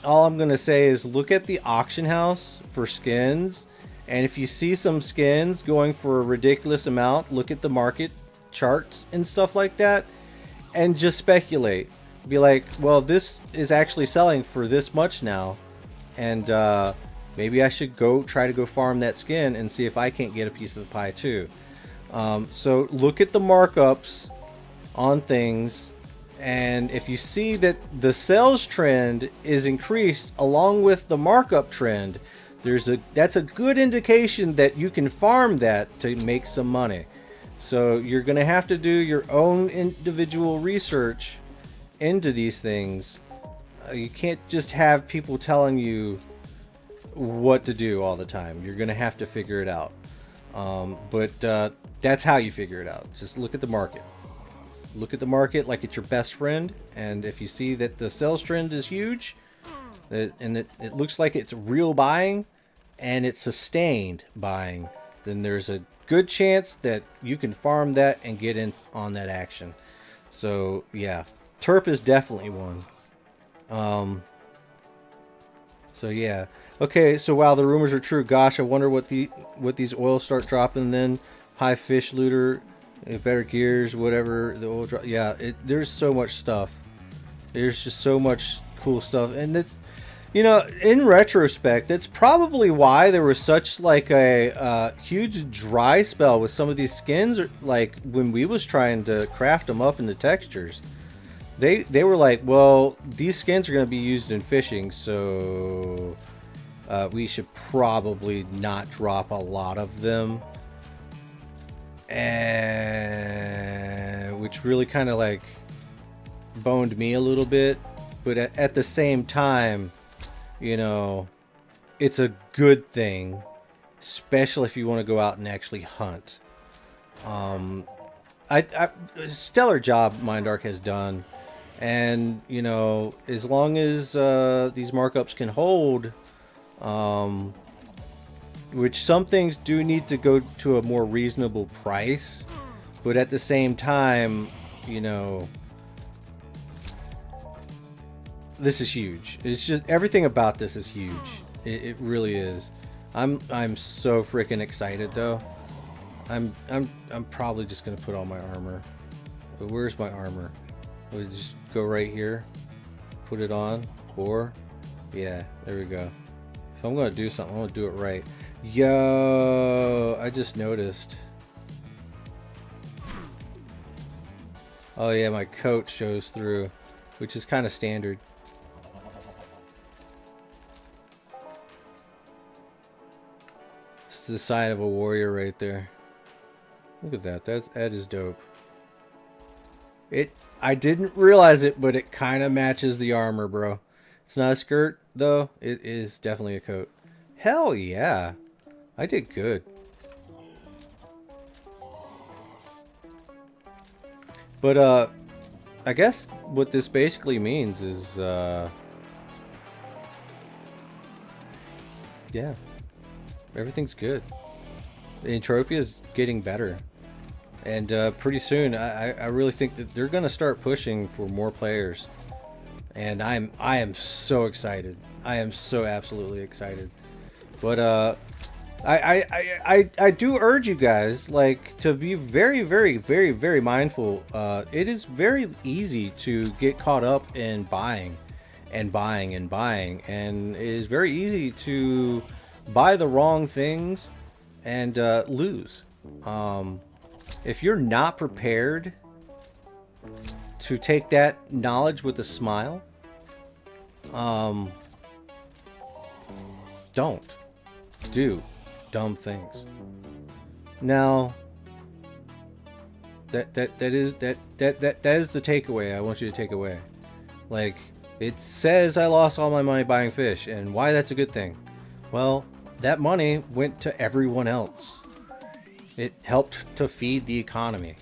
all I'm going to say is look at the auction house for skins. And if you see some skins going for a ridiculous amount, look at the market charts and stuff like that. And just speculate. Be like, well, this is actually selling for this much now. And maybe I should try to go farm that skin and see if I can't get a piece of the pie too. So look at the markups on things, and if you see that the sales trend is increased along with the markup trend, that's a good indication that you can farm that to make some money. So you're gonna have to do your own individual research into these things. You can't just have people telling you what to do all the time. You're gonna have to figure it out. But that's how you figure it out. Just look at the market. Look at the market like it's your best friend, and if you see that the sales trend is huge, and it looks like it's real buying, and it's sustained buying, then there's a good chance that you can farm that and get in on that action. So yeah, Turp is definitely one. So yeah. Okay, so wow, the rumors are true. Gosh, I wonder what these oils start dropping then. High fish looter Better gears, whatever. Yeah, there's so much stuff. There's just so much cool stuff, and it's, you know, in retrospect, that's probably why there was such like a huge dry spell with some of these skins. Like when we was trying to craft them up into textures, they were like, well, these skins are going to be used in fishing, so we should probably not drop a lot of them. And which really kind of like boned me a little bit, but at the same time, you know, it's a good thing, especially if you want to go out and actually hunt. Stellar job Mindark has done, and you know, as long as these markups can hold, which some things do need to go to a more reasonable price, but at the same time, you know, this is huge. It's just everything about this is huge. It really is. I'm so freaking excited though. I'm probably just gonna put on my armor. But where's my armor? We just go right here, put it on, or yeah, there we go. If I'm gonna do something, I'm gonna do it right. Yo, I just noticed. Oh yeah, my coat shows through, which is kind of standard. It's the sign of a warrior right there. Look at that. That is dope. I didn't realize it, but it kind of matches the armor, bro. It's not a skirt though. It is definitely a coat. Hell yeah. I did good. But I guess what this basically means is yeah, everything's good. The Entropia is getting better, and pretty soon I really think that they're gonna start pushing for more players, and I am so excited. I am so absolutely excited. But I do urge you guys, like, to be very, very, very, very mindful. It is very easy to get caught up in buying and buying and buying, and it is very easy to buy the wrong things and lose. If you're not prepared to take that knowledge with a smile, don't do dumb things. Now, that is the takeaway I want you to take away. Like, it says I lost all my money buying fish, and why that's a good thing. Well, that money went to everyone else. It helped to feed the economy.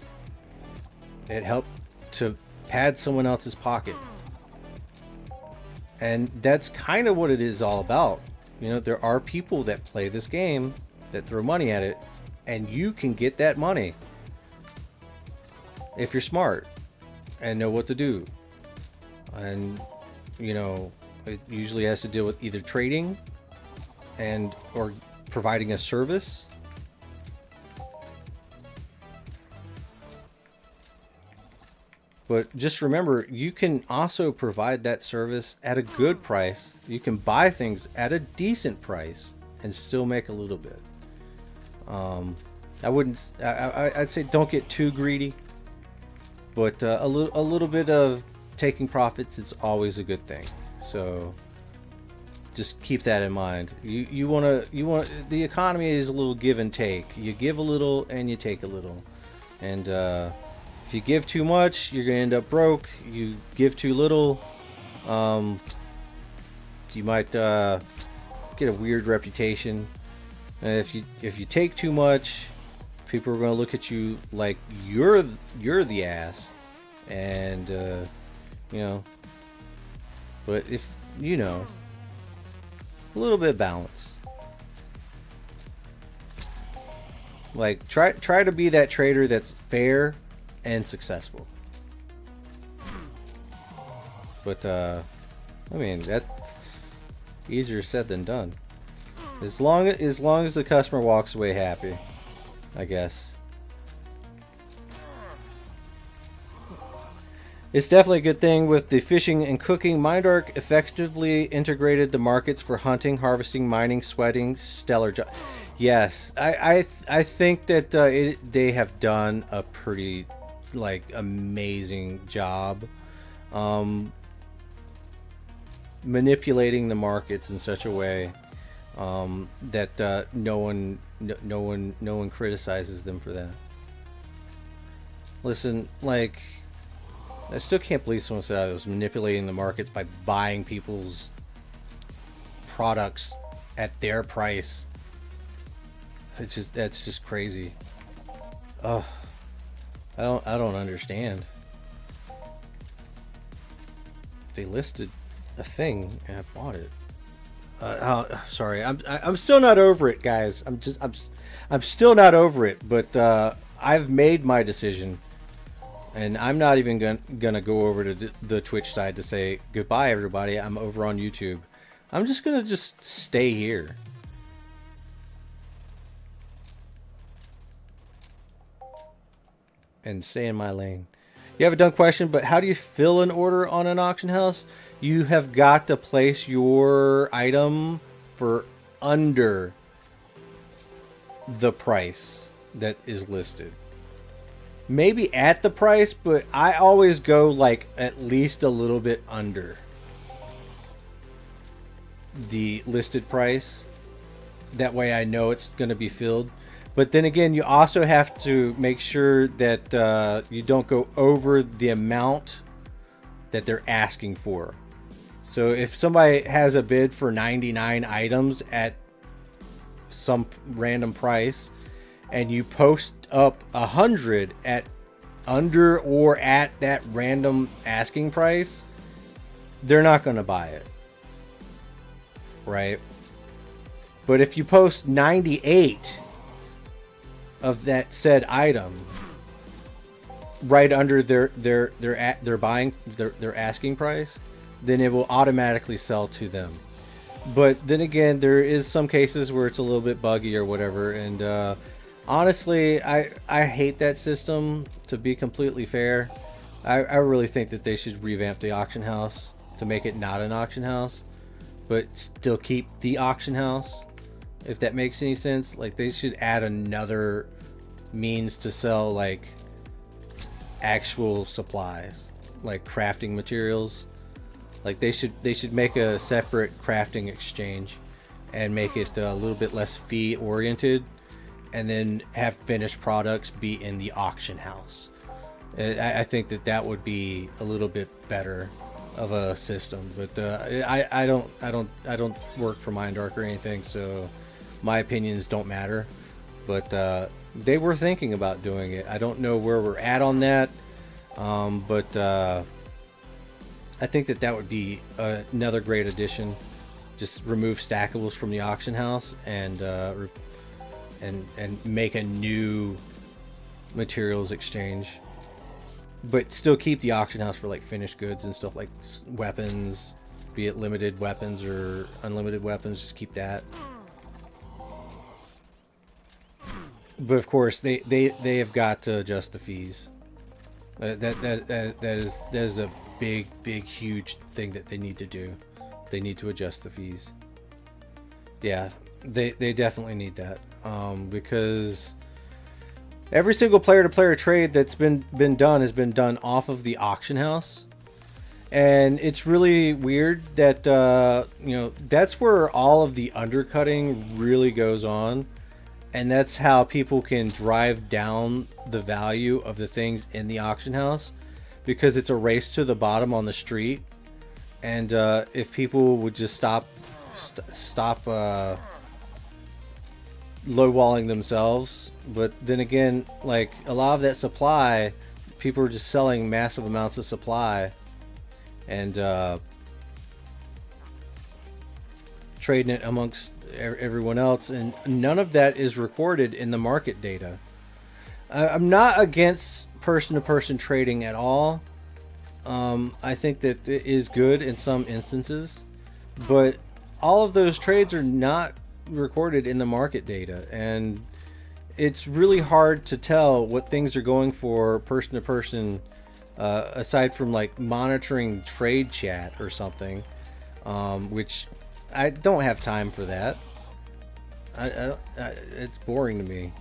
It helped to pad someone else's pocket. And that's kind of what it is all about. You know, there are people that play this game that throw money at it, and you can get that money if you're smart and know what to do. And, you know, it usually has to deal with either trading and or providing a service. But just remember, you can also provide that service at a good price. You can buy things at a decent price and still make a little bit. I'd say don't get too greedy, but a little bit of taking profits is always a good thing. So just keep that in mind. You want the economy is a little give and take. You give a little and you take a little, and if you give too much, you're gonna end up broke. You give too little, you might get a weird reputation. And if you take too much, people are gonna look at you like you're the ass, and you know. But if you know, a little bit of balance. Like try to be that trader that's fair and successful. But I mean, that's easier said than done. As long as the customer walks away happy, I guess. It's definitely a good thing with the fishing and cooking. Mindark effectively integrated the markets for hunting, harvesting, mining, sweating, stellar job. Yes, I think that they have done a pretty like amazing job manipulating the markets in such a way that no one criticizes them for that. Listen, like, I still can't believe someone said I was manipulating the markets by buying people's products at their price. That's just crazy. Ugh. I don't understand. They listed a thing and I bought it. Sorry, I'm still not over it, guys. I'm still not over it. But I've made my decision, and I'm not even gonna go over to the Twitch side to say goodbye, everybody. I'm over on YouTube. I'm just gonna stay here. And stay in my lane. You have a dumb question, but how do you fill an order on an auction house? You have got to place your item for under the price that is listed. Maybe at the price, but I always go like at least a little bit under the listed price. That way I know it's going to be filled. But then again, you also have to make sure that you don't go over the amount that they're asking for. So if somebody has a bid for 99 items at some random price, and you post up 100 at under or at that random asking price, they're not going to buy it. Right? But if you post 98 of that said item right under their asking price, then it will automatically sell to them. But then again, there is some cases where it's a little bit buggy or whatever, and honestly, I hate that system, to be completely fair. I really think that they should revamp the auction house to make it not an auction house, but still keep the auction house, if that makes any sense. Like, they should add another means to sell like actual supplies, like crafting materials. Like, they should make a separate crafting exchange and make it a little bit less fee oriented, and then have finished products be in the auction house. I think that would be a little bit better of a system. But I don't work for Mindark or anything, so my opinions don't matter. But they were thinking about doing it. I don't know where we're at on that, but I think that would be another great addition. Just remove stackables from the auction house and make a new materials exchange, but still keep the auction house for like finished goods and stuff, like weapons, be it limited weapons or unlimited weapons. Just keep that. But of course, they have got to adjust the fees. That is a big huge thing that they need to do. They need to adjust the fees. Yeah, they definitely need that, because every single player-to-player trade that's been done has been done off of the auction house, and it's really weird that that's where all of the undercutting really goes on. And that's how people can drive down the value of the things in the auction house, because it's a race to the bottom on the street. And if people would just stop lowballing themselves. But then again, like, a lot of that supply, people are just selling massive amounts of supply and trading it amongst everyone else, and none of that is recorded in the market data. I'm not against person-to-person trading at all. I think that it is good in some instances, but all of those trades are not recorded in the market data, and it's really hard to tell what things are going for person-to-person aside from like monitoring trade chat or something, which I don't have time for that. It's boring to me.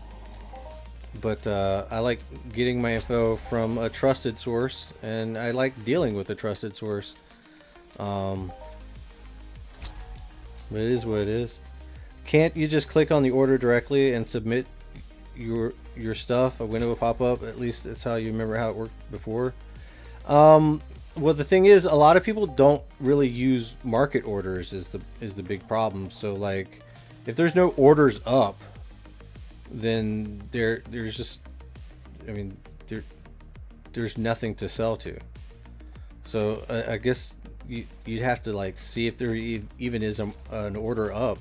But I like getting my info from a trusted source, and I like dealing with a trusted source. But it is what it is. Can't you just click on the order directly and submit your stuff? A window will pop up. At least that's how you remember how it worked before. Well, the thing is, a lot of people don't really use market orders. Is the big problem. So like, if there's no orders up, then there's just, I mean, there's nothing to sell to. So I guess you'd have to like see if there even is an order up.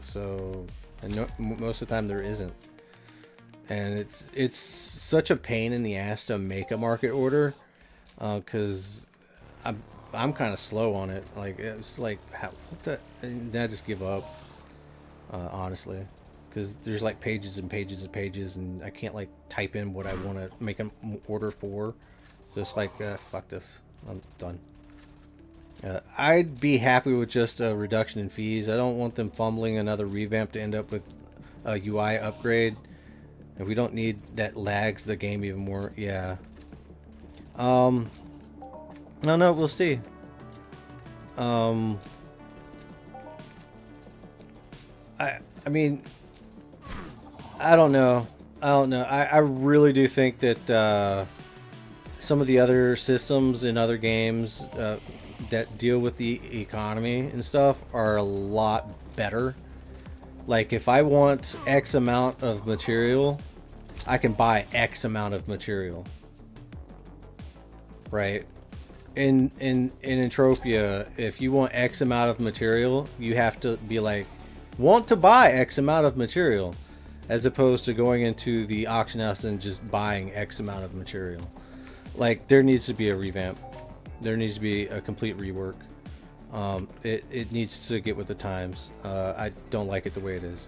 So, and most of the time there isn't, and it's such a pain in the ass to make a market order, because I'm kind of slow on it. Like, it's like, what the, and then I just give up, honestly. Because there's like pages and pages and pages, and I can't like type in what I want to make an order for. So it's like, fuck this, I'm done. I'd be happy with just a reduction in fees. I don't want them fumbling another revamp to end up with a UI upgrade. If we don't need that lags the game even more. Yeah. No, we'll see. I mean, I don't know. I really do think that some of the other systems in other games that deal with the economy and stuff are a lot better. Like, if I want X amount of material, I can buy X amount of material. Right? In Entropia, if you want X amount of material, you have to be like, want to buy X amount of material, as opposed to going into the auction house and just buying X amount of material. Like, there needs to be a revamp. There needs to be a complete rework. It needs to get with the times. I don't like it the way it is.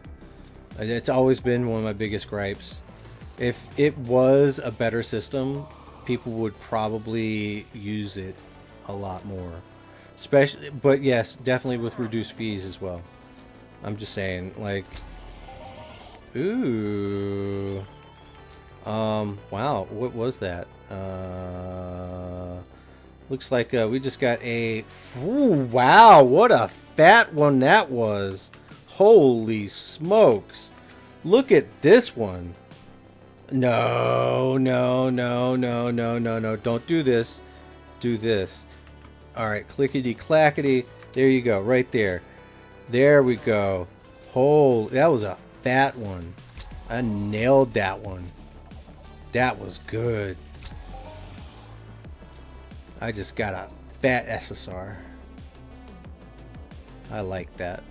It's always been one of my biggest gripes. If it was a better system, people would probably use it a lot more. Especially, but yes, definitely with reduced fees as well. I'm just saying, like, ooh. Wow, what was that? Looks like we just got a... Ooh, wow, what a fat one that was. Holy smokes. Look at this one. No. Don't do this. Do this. Alright, clickety clackety. There you go, right there. There we go. Holy, that was a fat one. I nailed that one. That was good. I just got a fat SSR. I like that.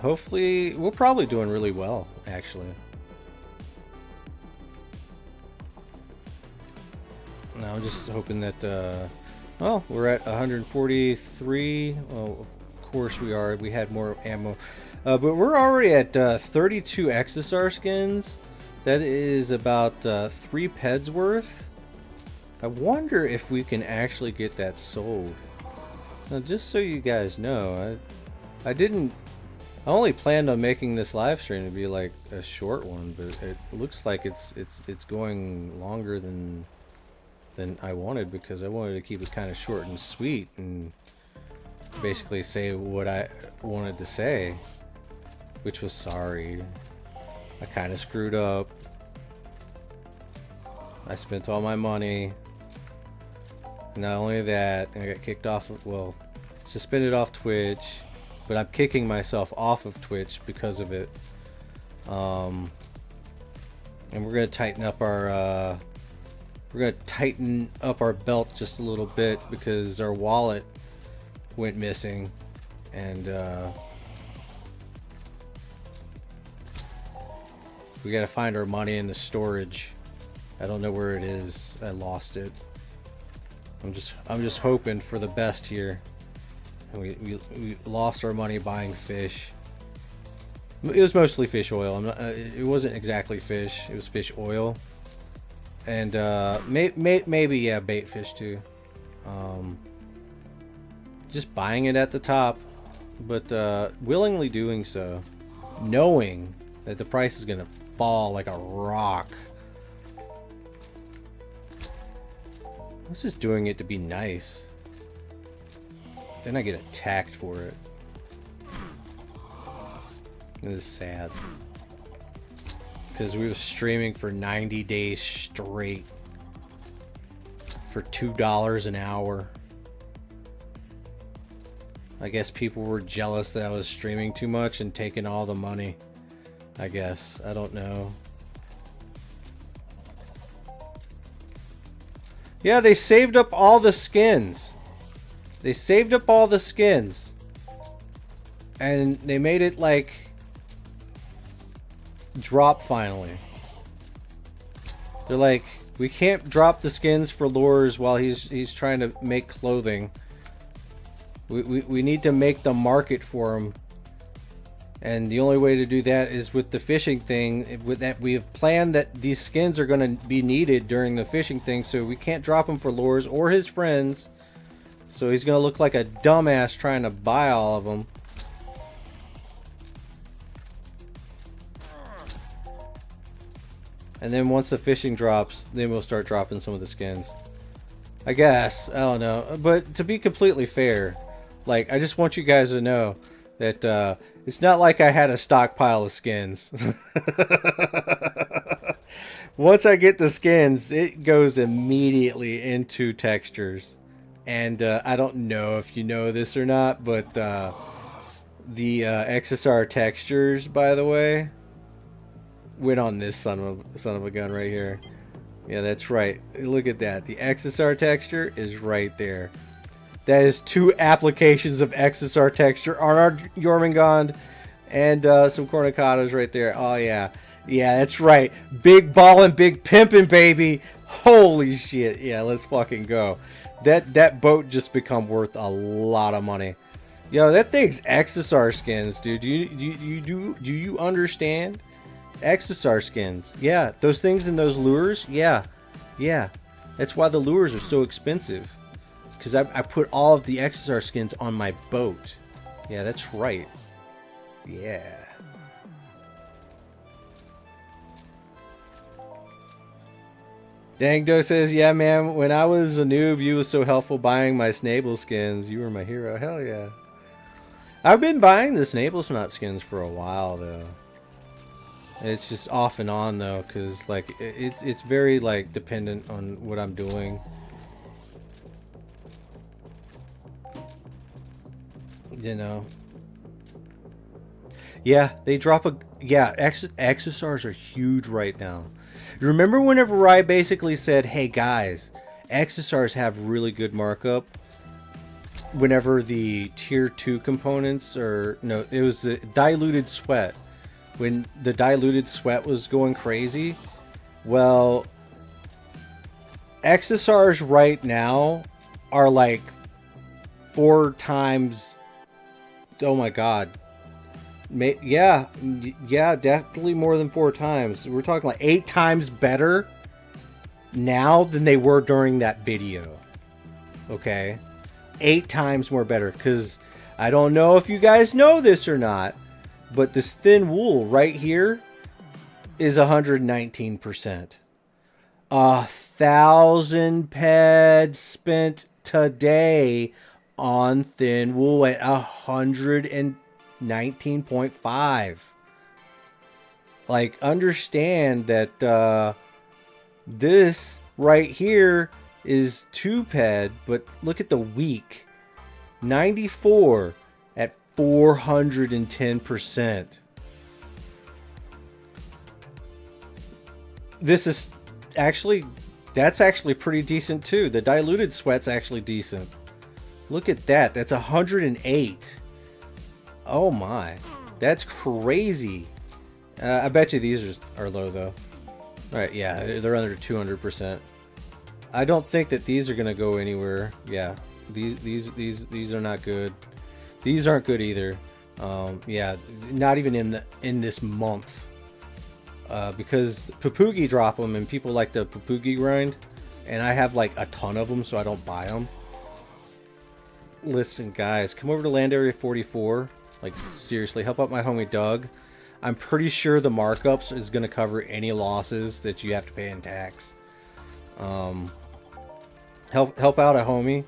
Hopefully, we're probably doing really well, actually. Now I'm just hoping that, well, we're at 143. Well, of course we are. We had more ammo. But we're already at 32 Exarosaur skins. That is about 3 peds worth. I wonder if we can actually get that sold. Now, just so you guys know, I only planned on making this live stream to be like a short one, but it looks like it's going longer than I wanted, because I wanted to keep it kind of short and sweet and basically say what I wanted to say, which was sorry. I kind of screwed up. I spent all my money. Not only that, I got kicked off of, well, suspended off Twitch, but I'm kicking myself off of Twitch because of it. And we're gonna tighten up our belt just a little bit, because our wallet went missing, and we gotta find our money in the storage. I don't know where it is. I lost it. I'm just hoping for the best here. And we lost our money buying fish. It was mostly fish oil. It wasn't exactly fish. It was fish oil. And maybe, yeah, bait fish too. Just buying it at the top, but willingly doing so, knowing that the price is gonna fall like a rock. I was just doing it to be nice. Then I get attacked for it. This is sad. Because we were streaming for 90 days straight. For $2 an hour. I guess people were jealous that I was streaming too much and taking all the money. I guess. I don't know. Yeah, they saved up all the skins. They saved up all the skins. And they made it like drop finally. They're like, we can't drop the skins for lures while he's trying to make clothing. We need to make the market for them. And the only way to do that is with the fishing thing. With that, we have planned that these skins are going to be needed during the fishing thing, so we can't drop them for lures or his friends. So he's going to look like a dumbass trying to buy all of them. And then once the fishing drops, then we'll start dropping some of the skins. I guess. I don't know. But to be completely fair, like, I just want you guys to know that it's not like I had a stockpile of skins. Once I get the skins, it goes immediately into textures. And I don't know if you know this or not, but the XSR textures, by the way, went on this son of a gun right here. Yeah, that's right. Look at that. The XSR texture is right there. That is 2 applications of XSR texture on our Jormungand and some cornicados right there. Oh, yeah. Yeah, that's right. Big ballin', big pimpin', baby. Holy shit. Yeah, let's fucking go. That boat just become worth a lot of money. Yo, that thing's XSR skins, dude. Do you understand? XSR skins. Yeah, those things in those lures. Yeah. Yeah. That's why the lures are so expensive. Because I put all of the XSR skins on my boat. Yeah, that's right. Yeah. Dangdo says, yeah, man, when I was a noob, you was so helpful buying my Snable skins. You were my hero. Hell yeah. I've been buying the Snablesnot skins for a while, though. It's just off and on, though, because, like, it's very, like, dependent on what I'm doing. You know. Yeah, they drop a... Yeah, XSRs are huge right now. Remember whenever I basically said, hey, guys, XSRs have really good markup? Whenever the tier 2 components are... No, it was the diluted sweat. When the diluted sweat was going crazy. Well, XSRs right now are like 4 times... Oh my god. Yeah, definitely more than 4 times. We're talking like 8 times better now than they were during that video. Okay? 8 times more better. Because I don't know if you guys know this or not, but this thin wool right here is 119%. 1,000 peds spent today on thin wool at 119.5. Like, understand that this right here is 2 ped, but look at the week. 94 at 410%. This is actually, that's actually pretty decent too. The diluted sweat's actually decent. Look at that. That's 108. Oh my. That's crazy. I bet you these are low though. Alright, yeah, they're under 200%. I don't think that these are gonna go anywhere. Yeah, these are not good. These aren't good either. Yeah, not even in this month. because Papugi drop them and people like the Papugi grind, and I have like a ton of them, so I don't buy them. Listen, guys, come over to Land Area 44. Like, seriously, help out my homie Doug. I'm pretty sure the markups is going to cover any losses that you have to pay in tax. Help out a homie.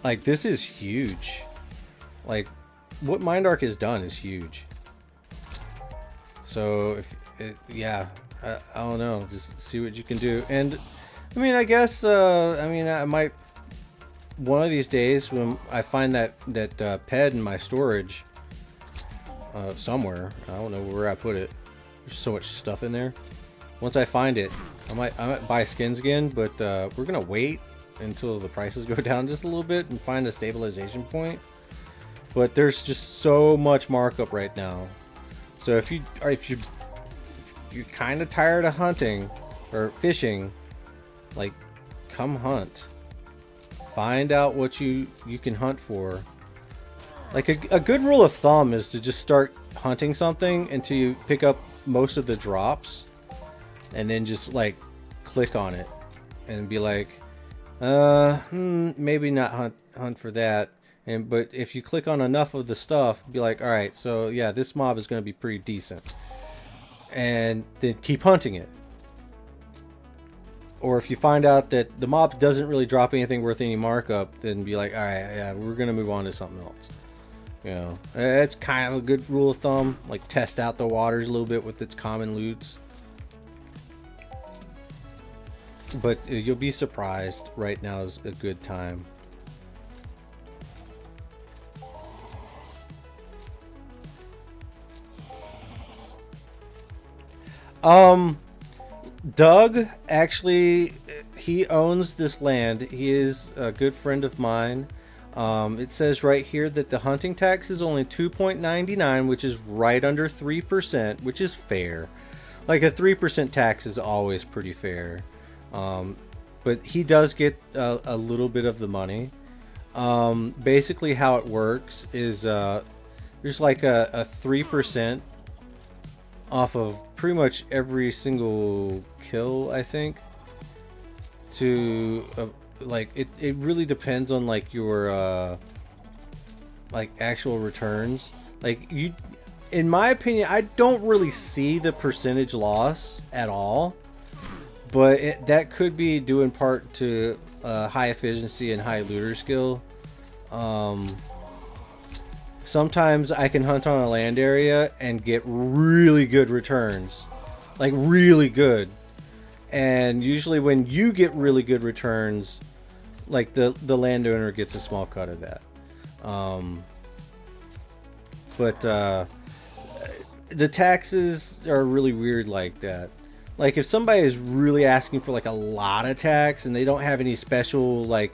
Like, this is huge. Like, what MindArk has done is huge. So, yeah, I don't know. Just see what you can do. And, I mean, I guess, I might... One of these days, when I find that ped in my storage somewhere, I don't know where I put it. There's so much stuff in there. Once I find it, I might buy skins again, but we're gonna wait until the prices go down just a little bit and find a stabilization point. But there's just so much markup right now. So if you're kind of tired of hunting or fishing, like, come hunt. Find out what you can hunt for. Like, a good rule of thumb is to just start hunting something until you pick up most of the drops, and then just like click on it and be like, maybe not hunt for that. But if you click on enough of the stuff, be like, all right, so yeah, this mob is going to be pretty decent, and then keep hunting it. Or if you find out that the mob doesn't really drop anything worth any markup, then be like, all right, yeah, we're going to move on to something else. You know, it's kind of a good rule of thumb. Like, test out the waters a little bit with its common loots. But you'll be surprised. Right now is a good time. Doug, actually, he owns this land. He is a good friend of mine. It says right here that the hunting tax is only 2.99, which is right under 3%, which is fair. Like, a 3% tax is always pretty fair. But he does get a little bit of the money. Basically how it works is there's like a 3% off of pretty much every single kill, I think. To like, it really depends on like your like actual returns. Like, you, in my opinion, I don't really see the percentage loss at all, but that could be due in part to high efficiency and high looter skill. Sometimes I can hunt on a land area and get really good returns, like really good. And usually when you get really good returns, like the landowner gets a small cut of that. But the taxes are really weird like that. Like, if somebody is really asking for like a lot of tax and they don't have any special like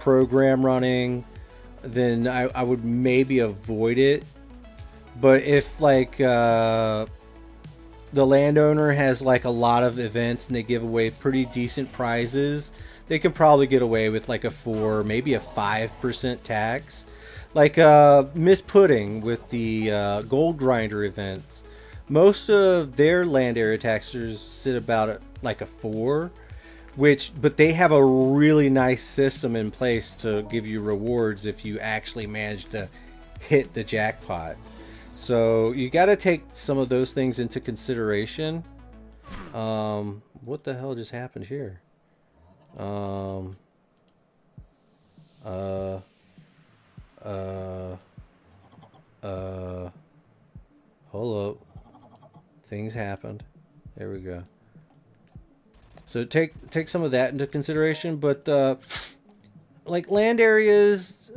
program running, then I would maybe avoid it. But if like the landowner has like a lot of events and they give away pretty decent prizes, they can probably get away with like a 4, maybe a 5% tax. Like Miss Pudding with the gold grinder events, most of their land area taxes sit about like a 4. But they have a really nice system in place to give you rewards if you actually manage to hit the jackpot. So you got to take some of those things into consideration. What the hell just happened here? Hold up. Things happened. There we go. So take some of that into consideration, but like land areas,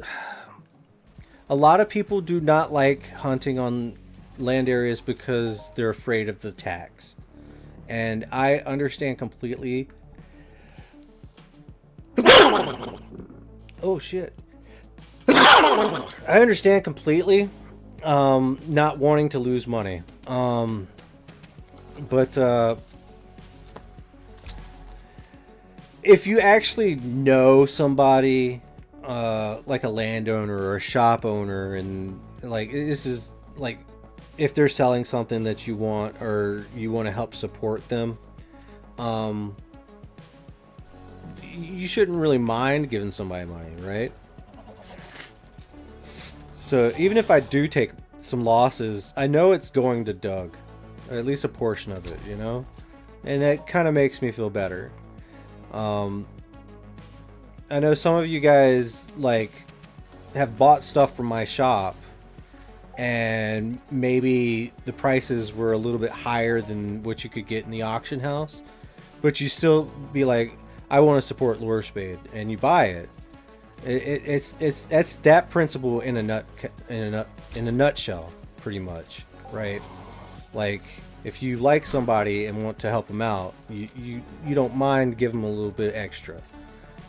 a lot of people do not like hunting on land areas because they're afraid of the tax. And I understand completely. Oh shit. I understand completely not wanting to lose money. But if you actually know somebody, like a landowner or a shop owner, and like this is like if they're selling something that you want or you want to help support them, you shouldn't really mind giving somebody money, right? So even if I do take some losses, I know it's going to Doug, or at least a portion of it, you know? And that kind of makes me feel better. I know some of you guys, like, have bought stuff from my shop, and maybe the prices were a little bit higher than what you could get in the auction house, but you still be like, I want to support Lorespade, and you buy it. That's that principle in a nutshell, pretty much, right? Like, if you like somebody and want to help them out, you don't mind giving them a little bit extra,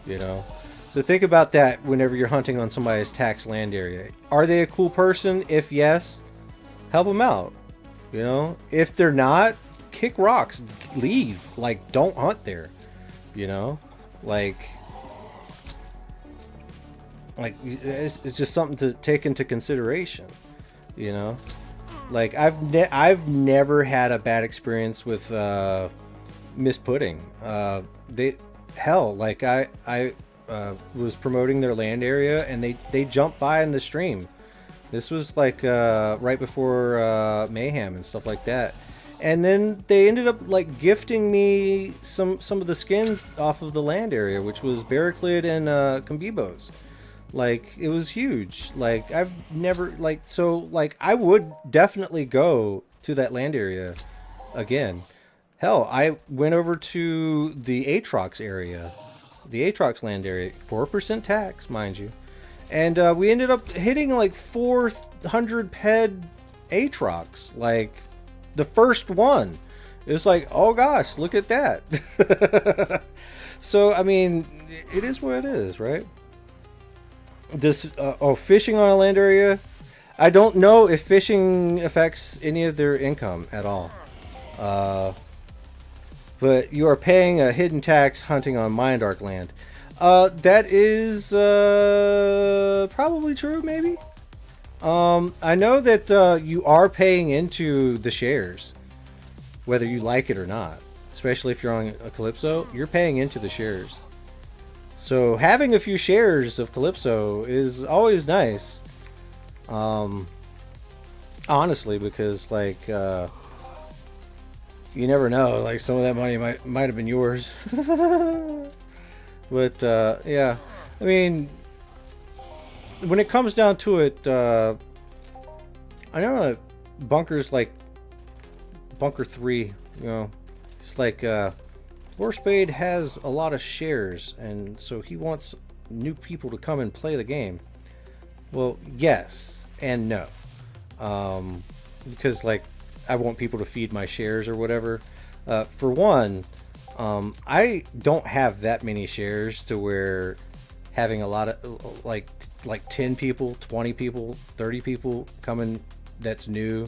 you know. So think about that whenever you're hunting on somebody's tax land area. Are they a cool person? If yes, help them out, you know. If they're not, kick rocks, leave. Like, don't hunt there, you know. Like it's just something to take into consideration, you know. Like, I've never had a bad experience with Miss Pudding. Like I was promoting their land area, and they jumped by in the stream. This was like right before Mayhem and stuff like that, and then they ended up like gifting me some of the skins off of the land area, which was Barraclid and Combibos. Like, it was huge. Like, I've never, like, so, like, I would definitely go to that land area again. Hell, I went over to the Aatrox area, the Aatrox land area, 4% tax, mind you. And we ended up hitting, like, 400 ped Aatrox, like, the first one. It was like, oh gosh, look at that. So, I mean, it is what it is, right? This fishing on a land area, I don't know if fishing affects any of their income at all, but you are paying a hidden tax hunting on Mindark land. That is probably true, maybe. I know that you are paying into the shares, whether you like it or not, especially if you're on a Calypso. You're paying into the shares. So having a few shares of Calypso is always nice. Honestly, because like you never know, like some of that money might have been yours. But yeah, I mean, when it comes down to it, I know bunkers like Bunker 3, you know, it's like Lorespade has a lot of shares, and so he wants new people to come and play the game. Well, yes and no. Because, like, I want people to feed my shares or whatever. For one, I don't have that many shares to where having a lot of, like 10 people, 20 people, 30 people coming that's new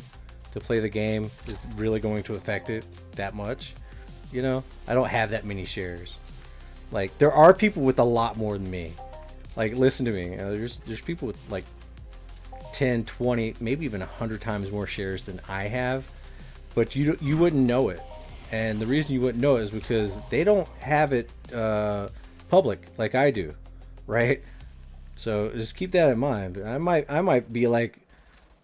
to play the game is really going to affect it that much. You know, I don't have that many shares. Like, there are people with a lot more than me. Like, listen to me. There's people with like 10, 20, maybe even 100 times more shares than I have, but you wouldn't know it. And the reason you wouldn't know it is because they don't have it public like I do, right? So just keep that in mind. I might be like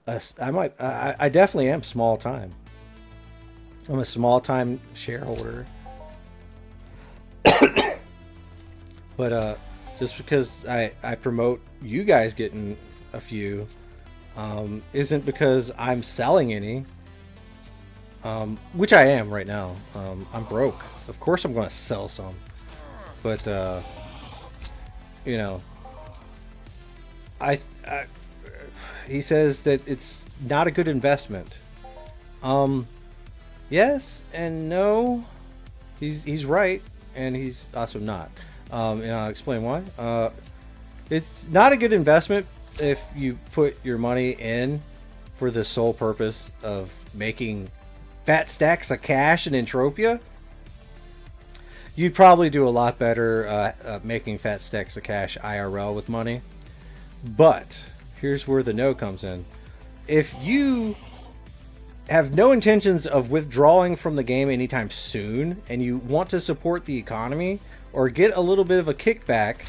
I definitely am small time. I'm a small time shareholder. But just because I promote you guys getting a few isn't because I'm selling any, which I am right now. I'm broke. Of course I'm going to sell some. But you know, he says that it's not a good investment. Yes and no. He's right, and he's also not. And I'll explain why. It's not a good investment if you put your money in for the sole purpose of making fat stacks of cash in Entropia. You'd probably do a lot better making fat stacks of cash IRL with money. But here's where the no comes in. If you have no intentions of withdrawing from the game anytime soon, and you want to support the economy or get a little bit of a kickback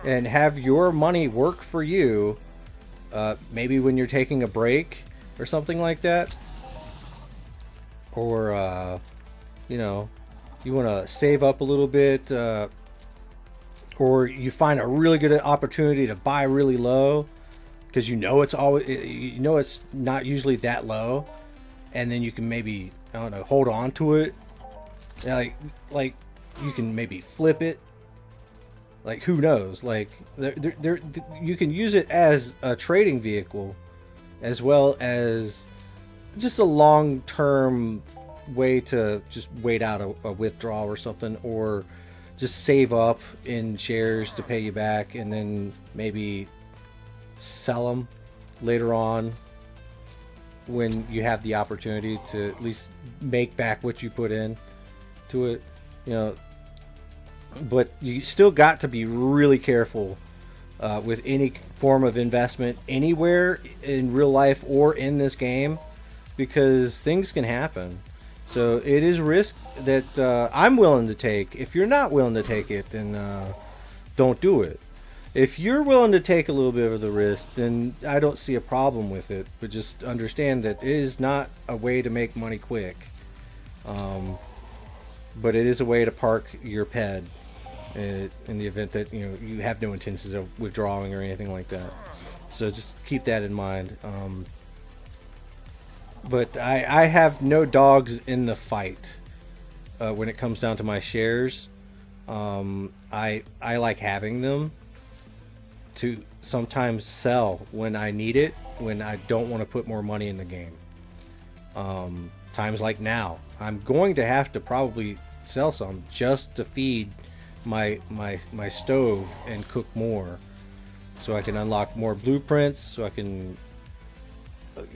and have your money work for you, maybe when you're taking a break or something like that, or you know, you want to save up a little bit, or you find a really good opportunity to buy really low because you know it's always, you know, it's not usually that low, and then you can maybe, I don't know, hold on to it, like you can maybe flip it, like who knows, like you can use it as a trading vehicle as well as just a long-term way to just wait out a withdrawal or something, or just save up in shares to pay you back and then maybe sell them later on when you have the opportunity to at least make back what you put in to it, you know. But you still got to be really careful with any form of investment anywhere in real life or in this game, because things can happen. So it is risk that I'm willing to take. If you're not willing to take it, then don't do it. If you're willing to take a little bit of the risk, then I don't see a problem with it. But just understand that it is not a way to make money quick. But it is a way to park your ped in the event that, you know, you have no intentions of withdrawing or anything like that. So just keep that in mind. But I have no dogs in the fight when it comes down to my shares. I like having them to sometimes sell when I need it, when I don't want to put more money in the game. Times like now, I'm going to have to probably sell some just to feed my stove and cook more, so I can unlock more blueprints, so I can,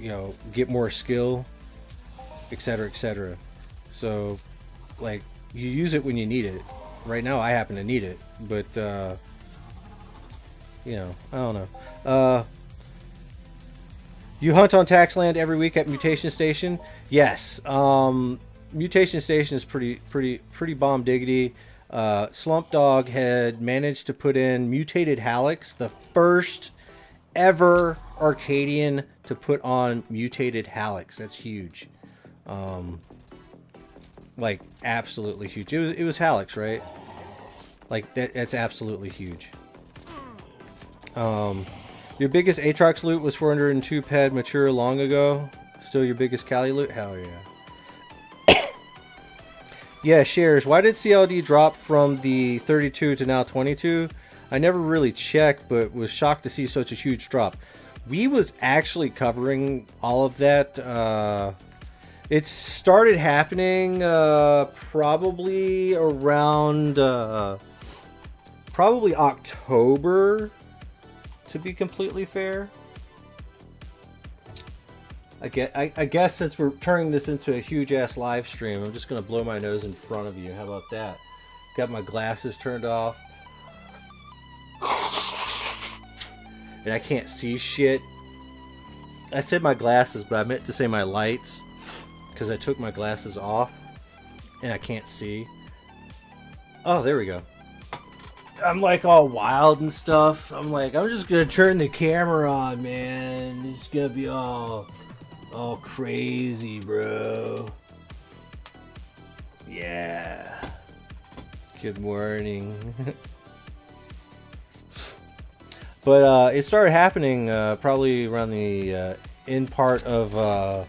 you know, get more skill, etc., etc. So, like, you use it when you need it. Right now I happen to need it, but you know, I don't know. You hunt on tax land every week at Mutation Station? Yes. Mutation Station is pretty bomb diggity. Slump Dog had managed to put in Mutated Halix, the first ever Arcadian to put on Mutated Halix. That's huge. Like, absolutely huge. It was Halix, right? Like, that's absolutely huge. Your biggest Aatrox loot was 402 ped mature long ago. Still your biggest Cali loot? Hell yeah. Yeah, shares. Why did CLD drop from the 32 to now 22? I never really checked, but was shocked to see such a huge drop. We was actually covering all of that. It started happening probably around probably October, to be completely fair. I guess since we're turning this into a huge ass live stream, I'm just gonna blow my nose in front of you. How about that? Got my glasses turned off, and I can't see shit. I said my glasses, but I meant to say my lights, because I took my glasses off and I can't see. Oh, there we go. I'm like all wild and stuff. I'm like, I'm just gonna turn the camera on, man. It's gonna be all crazy, bro. Yeah. Good morning. But it started happening probably around the end part of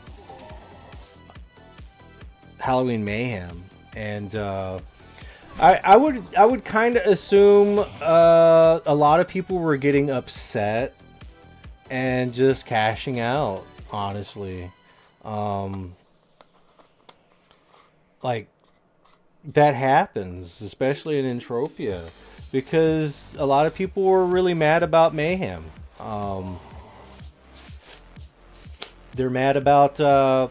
Halloween Mayhem, and I would kind of assume a lot of people were getting upset and just cashing out, honestly. Like, that happens, especially in Entropia, because a lot of people were really mad about Mayhem. They're mad about the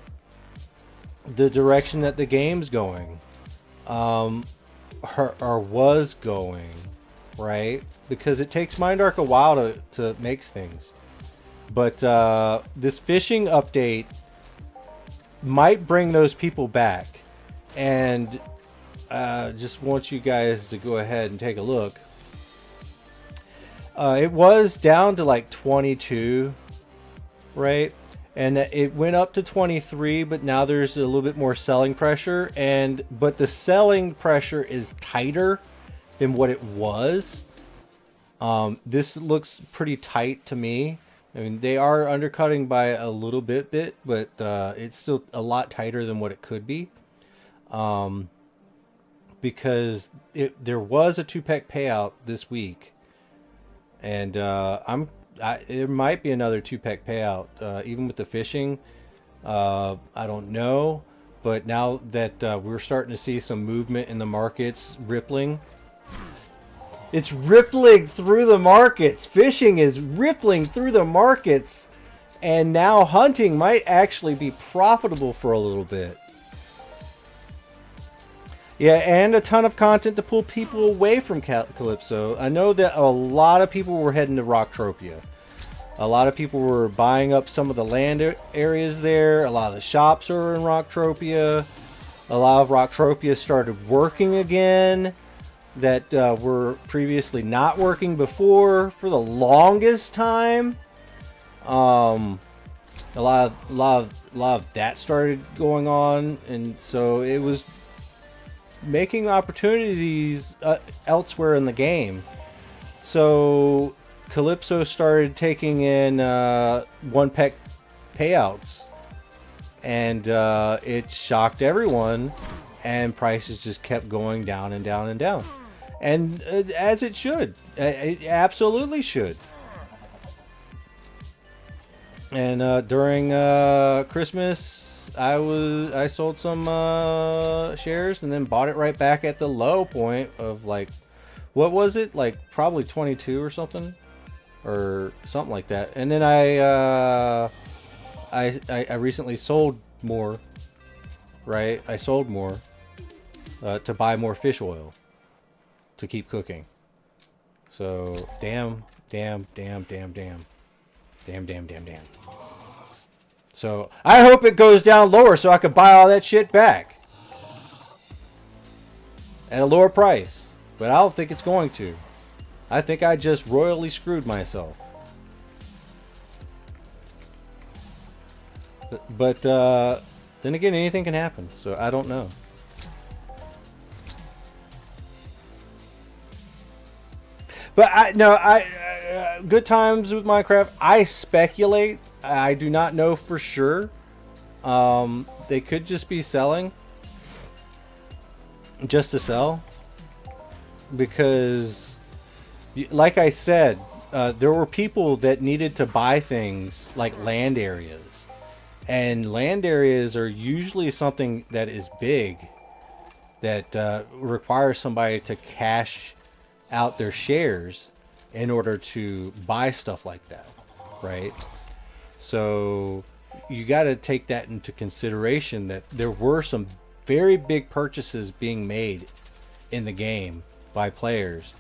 direction that the game's going, or was going, right? Because it takes Mindark a while to make things. But this fishing update might bring those people back. And just want you guys to go ahead and take a look. It was down to like 22, right? And it went up to 23, but now there's a little bit more selling pressure. But the selling pressure is tighter than what it was. This looks pretty tight to me. I mean, they are undercutting by a little bit, but it's still a lot tighter than what it could be. Because there was a 2-pack payout this week. And there might be another 2-pack payout, even with the fishing. I don't know, but now that we're starting to see some movement in the markets, rippling. It's rippling through the markets. Fishing is rippling through the markets, and now hunting might actually be profitable for a little bit. Yeah, and a ton of content to pull people away from Calypso. I know that a lot of people were heading to Rocktropia. A lot of people were buying up some of the land areas there. A lot of the shops are in Rocktropia. A lot of Rocktropia started working again that were previously not working before for the longest time. A lot of that started going on, and so it was making opportunities elsewhere in the game. So Calypso started taking in 1-pack payouts, and it shocked everyone, and prices just kept going down and down and down. And as it should. It absolutely should. And during Christmas, I sold some shares and then bought it right back at the low point of like, what was it? Like probably 22 or something, or something like that. And then I recently sold more, right? I sold more to buy more fish oil to keep cooking. So damn. So I hope it goes down lower so I can buy all that shit back at a lower price. But I don't think it's going to. I think I just royally screwed myself. But then again, anything can happen. So I don't know. But good times with Minecraft. I speculate. I do not know for sure. They could just be selling just to sell, because like I said, there were people that needed to buy things like land areas, and land areas are usually something that is big, that requires somebody to cash out their shares in order to buy stuff like that, right? So you got to take that into consideration, that there were some very big purchases being made in the game by players,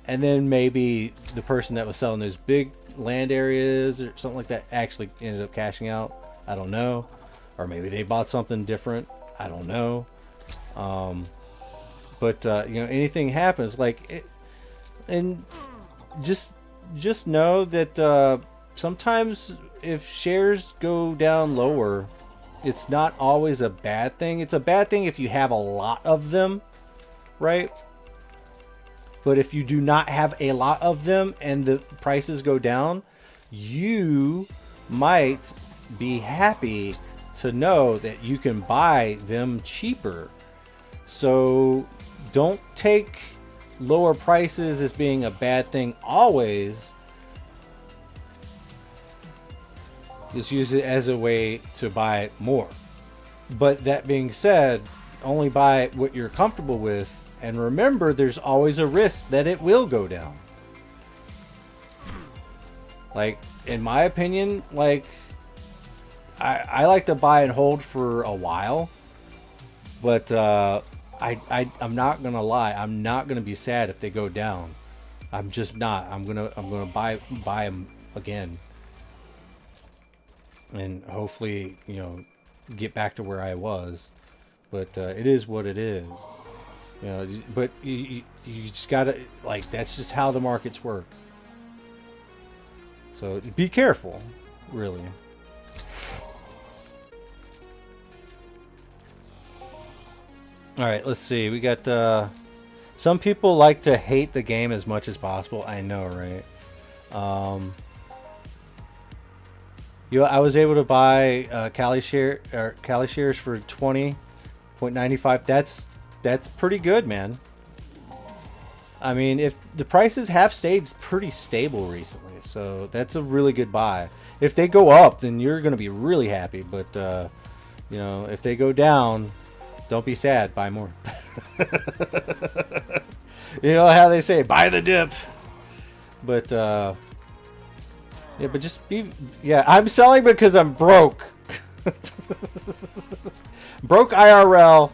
and then maybe the person that was selling those big land areas or something like that actually ended up cashing out. I don't know. Or maybe they bought something different. I don't know. But anything happens, like it, and just know that sometimes if shares go down lower, it's not always a bad thing. It's a bad thing if you have a lot of them, right? But if you do not have a lot of them and the prices go down, you might be happy to know that you can buy them cheaper. So don't take lower prices as being a bad thing always. Just use it as a way to buy more. But that being said, only buy what you're comfortable with, and remember there's always a risk that it will go down. Like, in my opinion, like I like to buy and hold for a while, but I'm not gonna lie, I'm not gonna be sad if they go down. I'm just not. I'm gonna buy them again, and hopefully get back to where I was. But it is what it is. You know, but you just gotta, like, that's just how the markets work. So be careful, really. All right, let's see. We got some people like to hate the game as much as possible. I know, right? You know, I was able to buy Cali shares for 20.95. That's pretty good, man. I mean, if the prices have stayed pretty stable recently, so that's a really good buy. If they go up, then you're going to be really happy. But you know, if they go down, don't be sad. Buy more. You know how they say, buy the dip. But yeah, but just be, yeah. I'm selling because I'm broke. Broke IRL,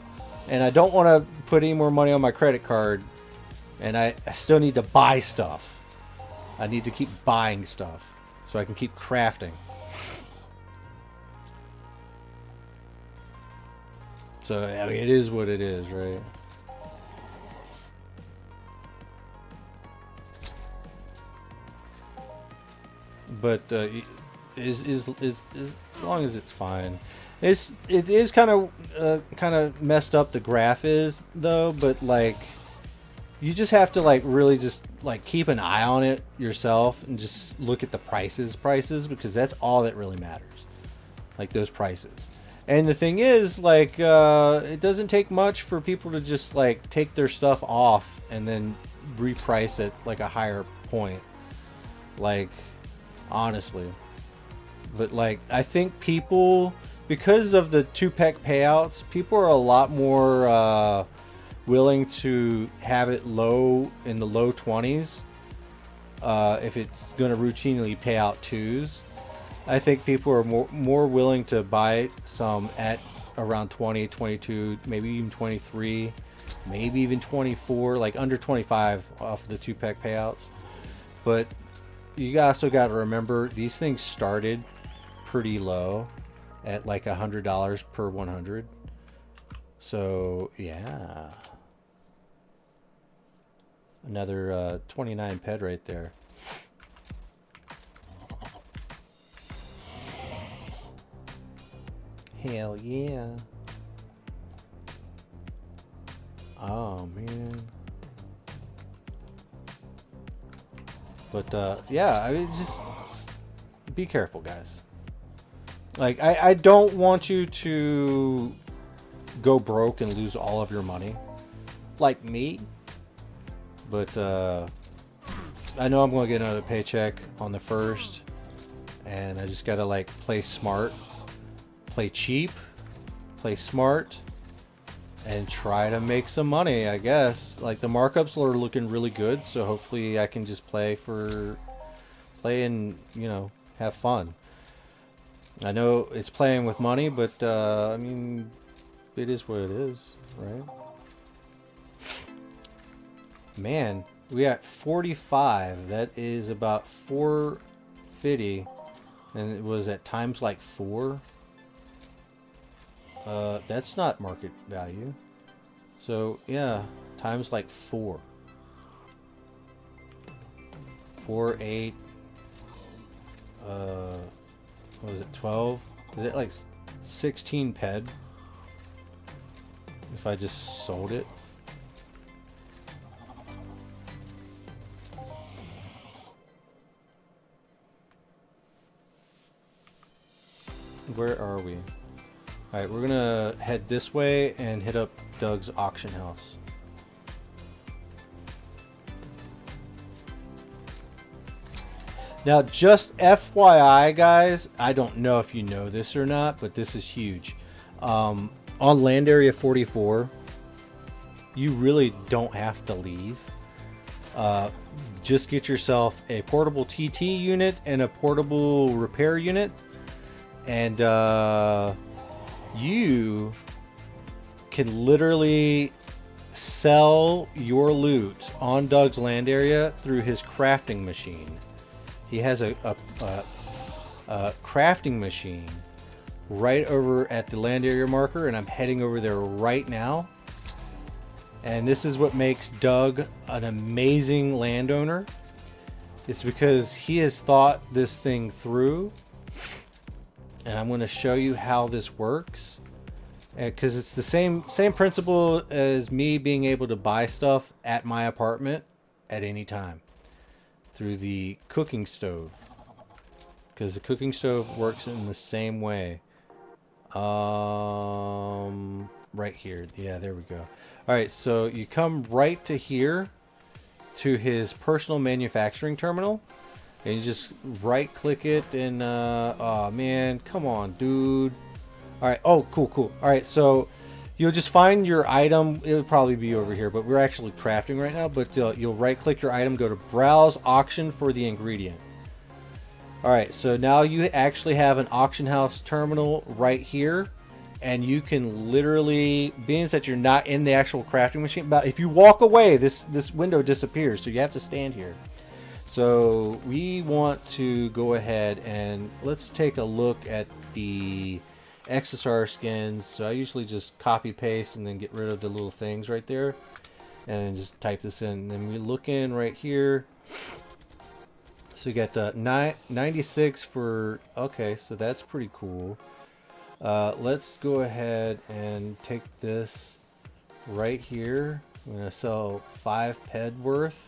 and I don't want to put any more money on my credit card. And I still need to buy stuff. I need to keep buying stuff so I can keep crafting. So, I mean, it is what it is, right? But as long as it's fine. It is kind of messed up, the graph is, though, but like you just have to like really just like keep an eye on it yourself and just look at the prices because that's all that really matters. Like those prices. And the thing is, like, it doesn't take much for people to just like take their stuff off and then reprice at like a higher point. Like, honestly. But like, I think people, because of the 2-pack payouts, people are a lot more willing to have it low in the low 20s if it's going to routinely pay out 2s. I think people are more willing to buy some at around 20, 22, maybe even 23, maybe even 24, like under 25 off the 2-pack payouts. But you also got to remember, these things started pretty low at like $100 per 100. So yeah, another 29 ped right there. Hell yeah. Oh man. But yeah, I mean, just be careful, guys. Like, I don't want you to go broke and lose all of your money like me. But I know I'm going to get another paycheck on the 1st, and I just got to like play smart, play cheap, play smart, and try to make some money, I guess. Like, the markups are looking really good, so hopefully I can just play and, you know, have fun. I know it's playing with money, but I mean, it is what it is, right? Man, we got 45. That is about 450, and it was at times like 4. That's not market value. So yeah, times like 4. 4, 8. What was it? 12? Is it like 16 ped? If I just sold it. Where are we? Alright, we're gonna head this way and hit up Doug's auction house. Now, just FYI, guys, I don't know if you know this or not, but this is huge. On Land Area 44, you really don't have to leave. Just get yourself a portable TT unit and a portable repair unit, and you can literally sell your loot on Doug's Land Area through his crafting machine. He has a crafting machine right over at the land area marker, and I'm heading over there right now. And this is what makes Doug an amazing landowner. It's because he has thought this thing through. And I'm going to show you how this works. Because it's the same principle as me being able to buy stuff at my apartment at any time. Through the cooking stove. Because the cooking stove works in the same way. Right here. Yeah, there we go. Alright, so you come right to here. To his personal manufacturing terminal. And you just right click it and oh man, come on dude. Alright, oh cool. Alright, so you'll just find your item. It would probably be over here, but we're actually crafting right now. But you'll right click your item, go to browse auction for the ingredient. Alright, so now you actually have an auction house terminal right here. And you can literally, being that you're not in the actual crafting machine, but if you walk away, this window disappears. So you have to stand here. So we want to go ahead and let's take a look at the Exarosaur skins. So I usually just copy paste and then get rid of the little things right there. And just type this in. And then we look in right here. So you got the 96 for, okay, so that's pretty cool. Let's go ahead and take this right here. I'm going to sell 5 ped worth.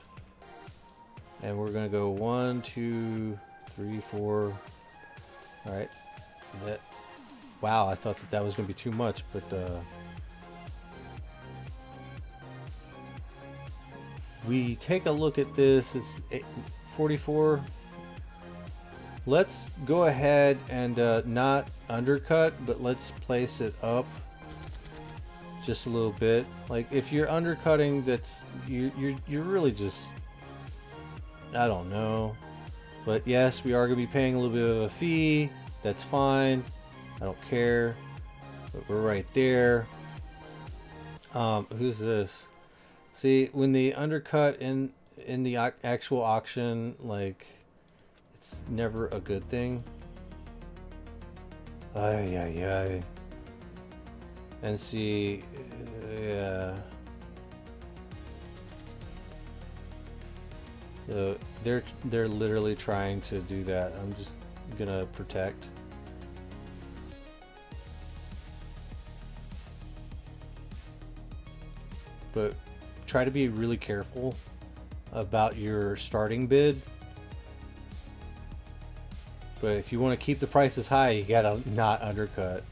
And we're going to go 1, 2, 3, 4. Alright. Wow, I thought that was going to be too much, but we take a look at this. It's 44. Let's go ahead and not undercut, but let's place it up just a little bit. Like if you're undercutting, that's you're really just, I don't know. But yes, we are going to be paying a little bit of a fee. That's fine. I don't care. But we're right there. Who's this? See, when they undercut in the actual auction, like, it's never a good thing. Ay. And see, yeah. So they're literally trying to do that. I'm just gonna protect. But try to be really careful about your starting bid. But if you want to keep the prices high, you gotta not undercut.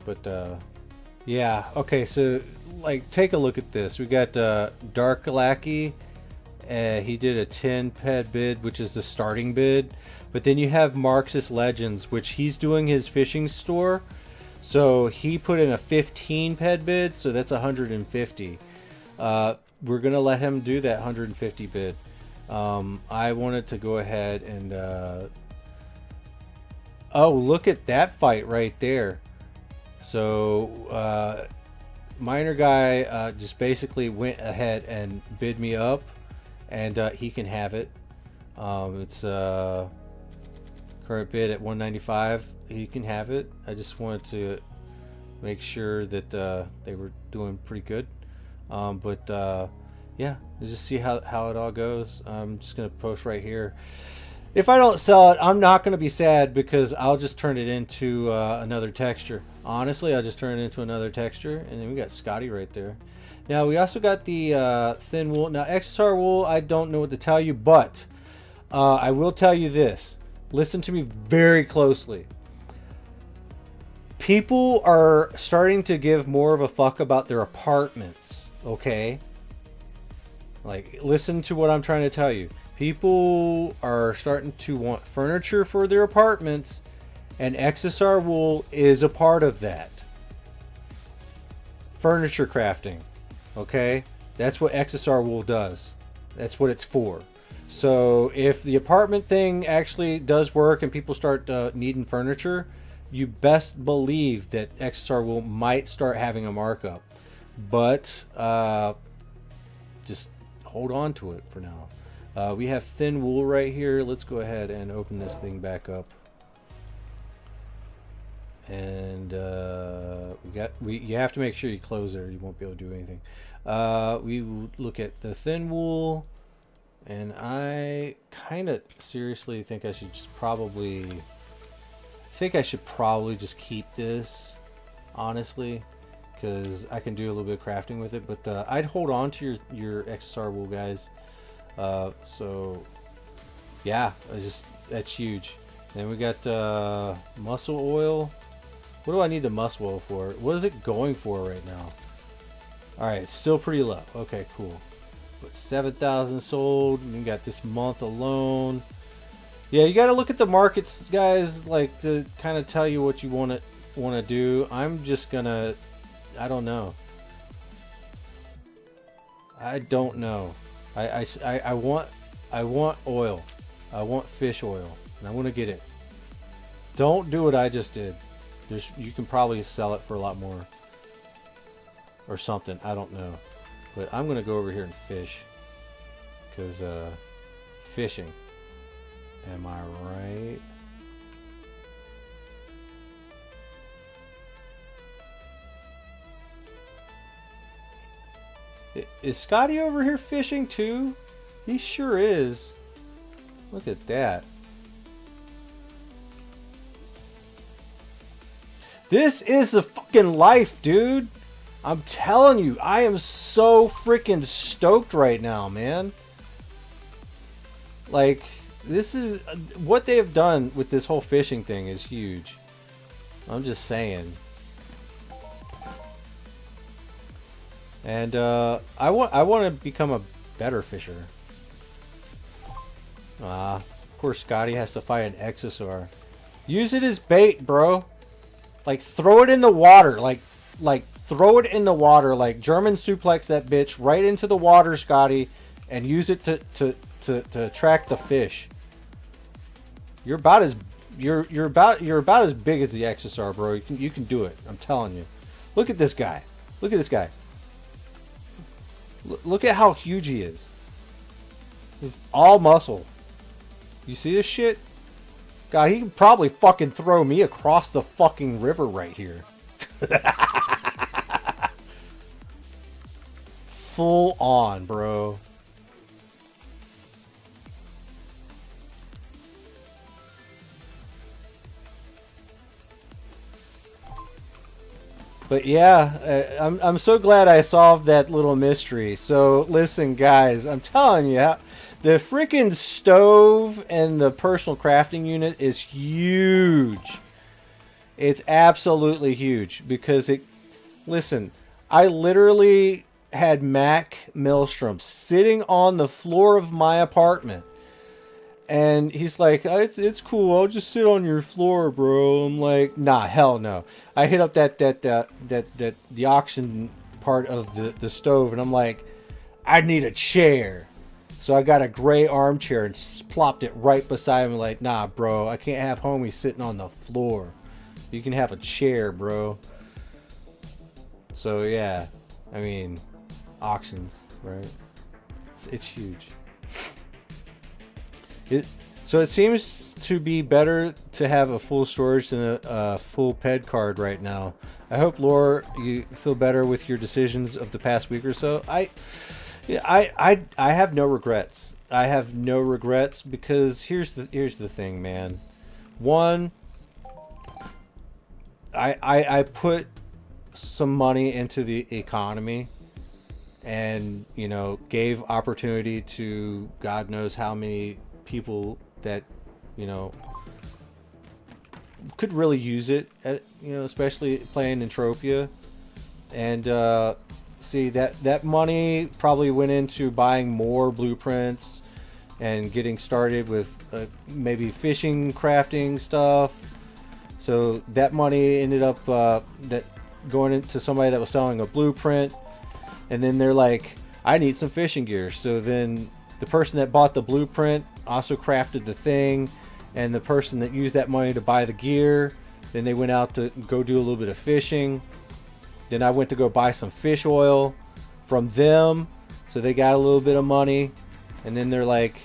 But yeah, okay, so like take a look at this. We got Dark Galaki. He did a 10 ped bid, which is the starting bid. But then you have Marxist Legends, which he's doing his fishing store. So he put in a 15 ped bid, so that's 150. We're gonna let him do that 150 bid. I wanted to go ahead and oh, look at that fight right there. So Miner Guy just basically went ahead and bid me up, and he can have it. It's current bid at 195. He can have it. I just wanted to make sure that they were doing pretty good. But yeah, just see how it all goes. I'm just gonna post right here. If I don't sell it, I'm not gonna be sad, because I'll just turn it into another texture. Honestly, I'll just turn it into another texture. And then we got Scotty right there. Now we also got the thin wool. Now Exarosaur wool, I don't know what to tell you, but I will tell you this. Listen to me very closely. People are starting to give more of a fuck about their apartments, okay? Like, listen to what I'm trying to tell you. People are starting to want furniture for their apartments, and Exarosaur wool is a part of that. Furniture crafting, okay? That's what Exarosaur wool does. That's what it's for. So if the apartment thing actually does work and people start needing furniture, you best believe that Exarosaur wool might start having a markup. But just hold on to it for now. We have thin wool right here. Let's go ahead and open this thing back up. And you have to make sure you close there. You won't be able to do anything. We look at the thin wool, and I kind of seriously think I should probably just keep this, honestly, because I can do a little bit of crafting with it. But I'd hold on to your Exarosaur wool, guys. So yeah, that's huge. Then we got muscle oil. What do I need the muscle oil for? What is it going for right now? Alright, it's still pretty low. Okay, cool. But 7,000 sold. And you got this month alone. Yeah, you got to look at the markets, guys, like to kind of tell you what you want to do. I'm just gonna, I don't know. I don't know. I want oil. I want fish oil, and I want to get it. Don't do what I just did. You can probably sell it for a lot more. Or something. I don't know. But I'm going to go over here and fish. Because, fishing. Am I right? Is Scotty over here fishing too? He sure is. Look at that. This is the fucking life, dude. I'm telling you, I am so freaking stoked right now, man. Like, this is what they have done with this whole fishing thing is huge. I'm just saying. And I want to become a better fisher. Of course, Scotty has to fight an Exarosaur. Use it as bait, bro. Like, throw it in the water. Like throw it in the water. Like, German suplex that bitch right into the water, Scotty, and use it to attract the fish. You're about as big as the Exarosaur, bro. You can do it. I'm telling you. Look at this guy. Look at this guy. Look at how huge he is. He's all muscle. You see this shit? God, he can probably fucking throw me across the fucking river right here. Full on, bro. But yeah, I'm so glad I solved that little mystery. So listen, guys, I'm telling you, the freaking stove and the personal crafting unit is huge. It's absolutely huge because it. Listen, I literally had Mac Maelstrom sitting on the floor of my apartment. And he's like, it's cool. I'll just sit on your floor, bro. I'm like, nah, hell no. I hit up the auction part of the stove, and I'm like, I need a chair. So I got a gray armchair and plopped it right beside him. Like, nah, bro, I can't have homie sitting on the floor. You can have a chair, bro. So yeah, I mean, auctions, right? It's huge. So it seems to be better to have a full storage than a full PED card right now. I hope, Lore, you feel better with your decisions of the past week or so. I have no regrets. I have no regrets because here's the thing, man. One, I put some money into the economy and, you know, gave opportunity to God knows how many people that, you know, could really use it, especially playing Entropia. And see, that money probably went into buying more blueprints and getting started with maybe fishing, crafting stuff. So that money ended up going into somebody that was selling a blueprint, and then they're like, I need some fishing gear. So then the person that bought the blueprint also crafted the thing, and the person that used that money to buy the gear, then they went out to go do a little bit of fishing. Then I went to go buy some fish oil from them, so they got a little bit of money, and then they're like,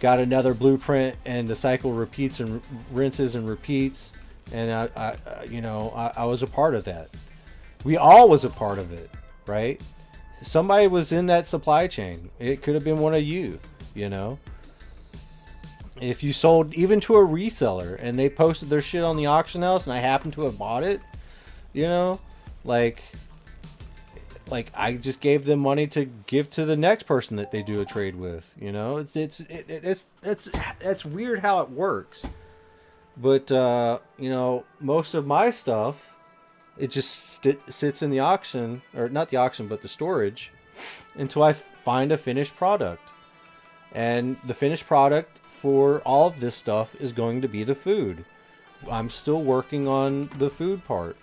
got another blueprint, and the cycle repeats and rinses and repeats. And I was a part of that. We all was a part of it, right? Somebody was in that supply chain. It could have been one of you, you know? If you sold even to a reseller and they posted their shit on the auction house and I happened to have bought it, you know, like I just gave them money to give to the next person that they do a trade with, you know. It's weird how it works, but most of my stuff, it just sits in the auction, or not the auction but the storage, until I find a finished product. And the finished product for all of this stuff is going to be the food. I'm still working on the food part.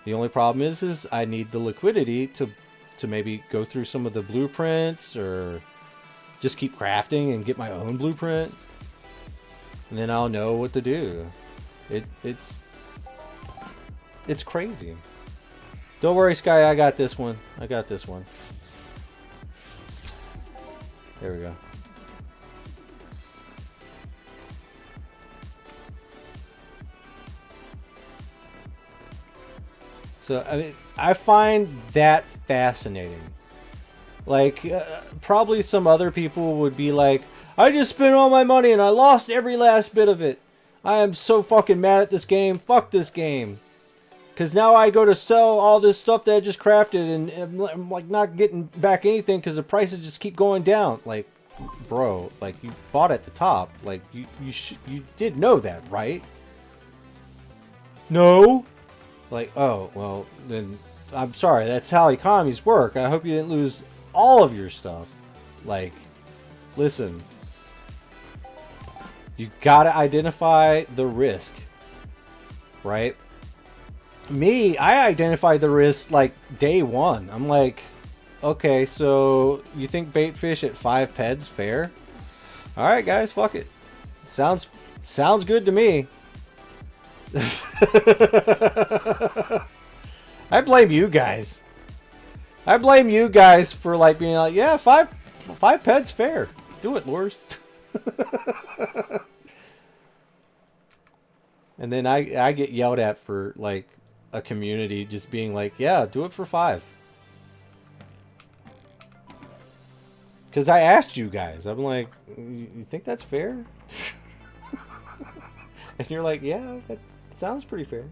The only problem is I need the liquidity to maybe go through some of the blueprints, or just keep crafting and get my own blueprint, and then I'll know what to do. It's crazy. Don't worry, Sky. I got this one. There we go. So, I mean, I find that fascinating. Like, probably some other people would be like, I just spent all my money and I lost every last bit of it. I am so fucking mad at this game. Fuck this game. Because now I go to sell all this stuff that I just crafted and I'm like not getting back anything because the prices just keep going down. Like, bro, like you bought at the top. Like, you did know that, right? No. Like, oh, well, then I'm sorry. That's how economies work. I hope you didn't lose all of your stuff. Like, listen. You gotta identify the risk. Right? Me, I identified the risk like day one. I'm like, okay, so you think bait fish at 5 peds fair? Alright, guys, fuck it. Sounds good to me. I blame you guys. I blame you guys for like being like, yeah, five peds fair. Do it, Lors. And then I get yelled at for like a community just being like, yeah, do it for 5. Because I asked you guys. I'm like, you think that's fair? And you're like, yeah, that sounds pretty fair.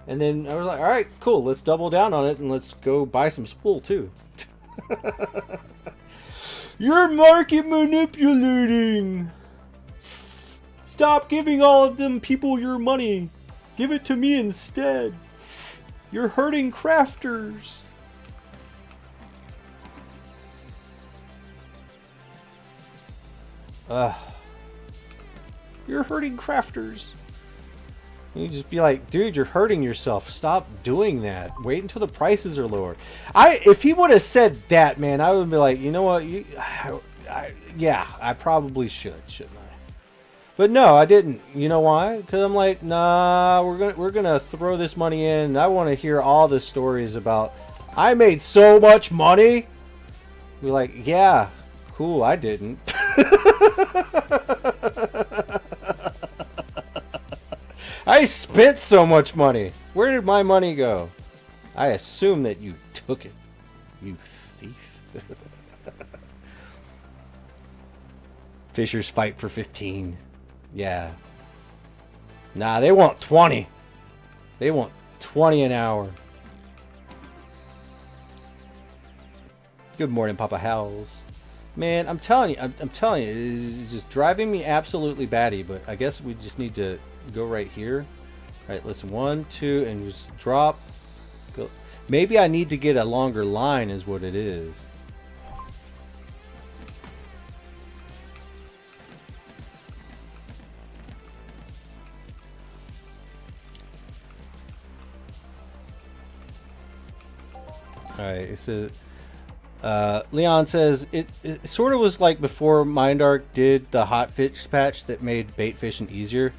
And then I was like, all right, cool. Let's double down on it and let's go buy some spool too. You're market manipulating. Stop giving all of them people your money. Give it to me instead. You're hurting crafters. You're hurting crafters. You just be like, dude, you're hurting yourself. Stop doing that. Wait until the prices are lower. If he would have said that, man, I would be like, you know what? Yeah, I probably should, shouldn't I? But no, I didn't. You know why? Because I'm like, nah, we're gonna throw this money in. I want to hear all the stories about I made so much money. We're like, yeah, cool. I didn't. I spent so much money. Where did my money go? I assume that you took it. You thief. Fishers fight for 15. Yeah. Nah, they want 20. They want 20 an hour. Good morning, Papa Howls. Man, I'm telling you, it's just driving me absolutely batty, but I guess we just need to go right here. All right, listen, 1, 2, and just drop. Go. Maybe I need to get a longer line is what it is. All right, it says, Leon says, it sort of was like before Mindark did the hot fish patch that made bait fishing easier.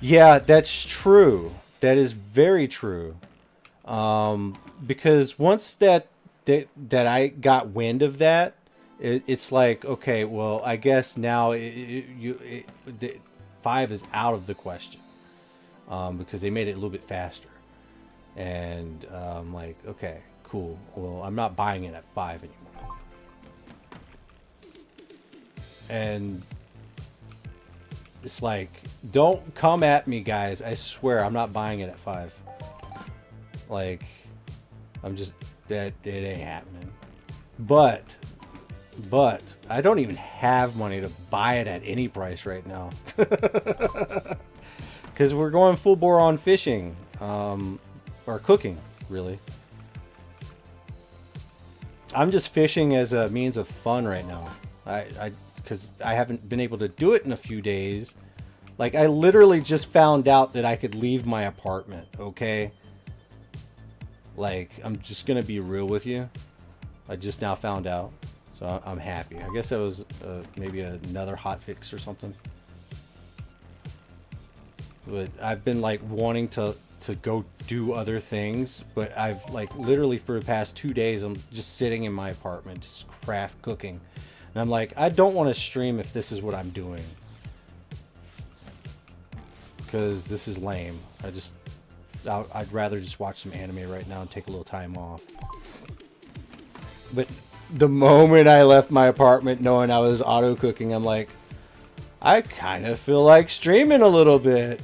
Yeah, that's true. That is very true. Because once that I got wind of that, it's like, okay, well, I guess now 5 is out of the question. because they made it a little bit faster. And I'm like, okay, cool. Well, I'm not buying it at 5 anymore. And it's like, don't come at me, guys. I swear, I'm not buying it at 5. Like, I'm just, that it ain't happening. But I don't even have money to buy it at any price right now. Because we're going full bore on fishing, or cooking, really. I'm just fishing as a means of fun right now. Because I haven't been able to do it in a few days. Like, I literally just found out that I could leave my apartment, okay? Like, I'm just gonna be real with you. I just now found out. So I'm happy. I guess that was maybe another hot fix or something. But I've been like wanting to go do other things, but I've like literally for the past 2 days I'm just sitting in my apartment just craft cooking. And I'm like, I don't want to stream if this is what I'm doing. Because this is lame. I'd rather just watch some anime right now and take a little time off. But the moment I left my apartment knowing I was auto cooking, I'm like, I kind of feel like streaming a little bit.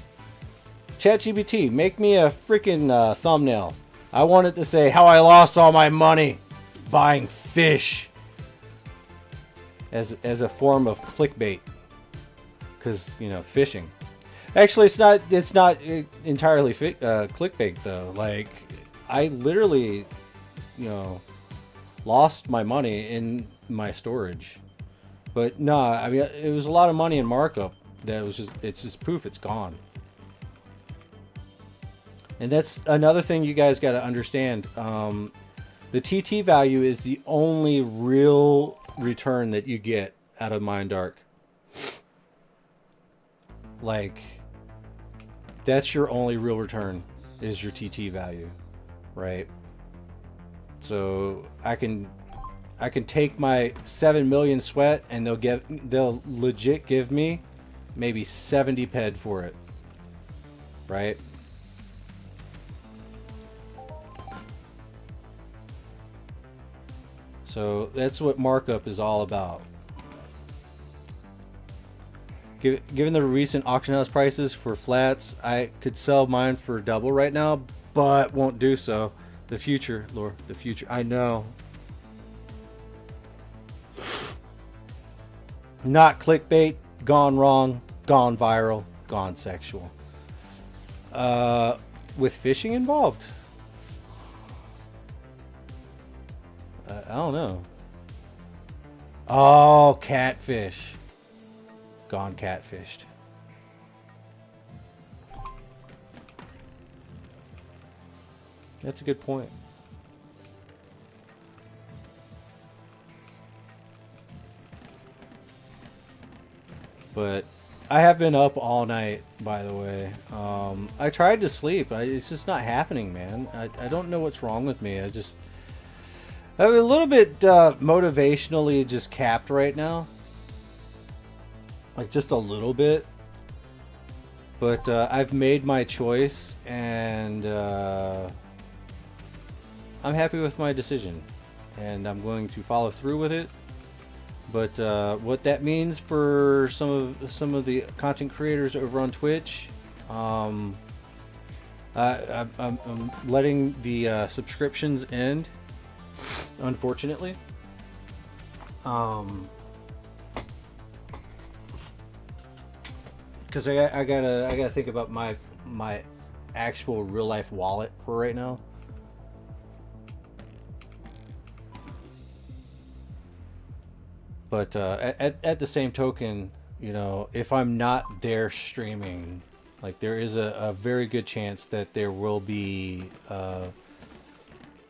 ChatGPT, make me a freaking thumbnail. I want it to say how I lost all my money buying fish as a form of clickbait. Because, you know, fishing. Actually, it's not entirely clickbait though. Like, I literally, you know, lost my money in my storage. But no, I mean, it was a lot of money in markup. It's just proof it's gone. And that's another thing you guys got to understand. The TT value is the only real return that you get out of Mind Dark. Like, that's your only real return is your TT value, right? So I can take my 7 million sweat and they'll legit give me maybe 70 ped for it, right? So that's what markup is all about. Given the recent auction house prices for flats, I could sell mine for double right now, but won't do so. The future, Lord, the future. I know. Not clickbait, gone wrong, gone viral, gone sexual. With fishing involved. I don't know. Oh, catfish. Gone catfished. That's a good point. But I have been up all night, by the way. I tried to sleep. It's just not happening, man. I don't know what's wrong with me. I'm a little bit motivationally just capped right now. Like, just a little bit. But I've made my choice, and I'm happy with my decision. And I'm going to follow through with it. But what that means for some of the content creators over on Twitch, I'm letting the subscriptions end, unfortunately. Because I gotta think about my actual real life wallet for right now. But at the same token, you know, if I'm not there streaming, like, there is a very good chance that there will be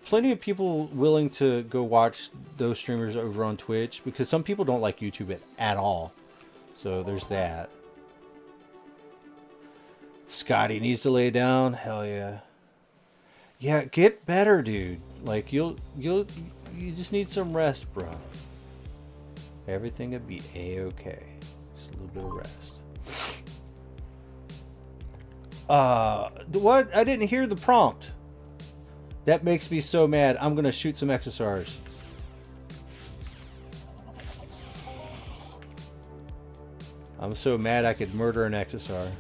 plenty of people willing to go watch those streamers over on Twitch, because some people don't like YouTube at all. So there's that. Scotty needs to lay down. Hell yeah. Yeah, get better, dude. Like, you just need some rest, bro. Everything will be a-okay. Just a little bit of rest. What? I didn't hear the prompt. That makes me so mad. I'm gonna shoot some Exarosaurs. I'm so mad I could murder an Exarosaur.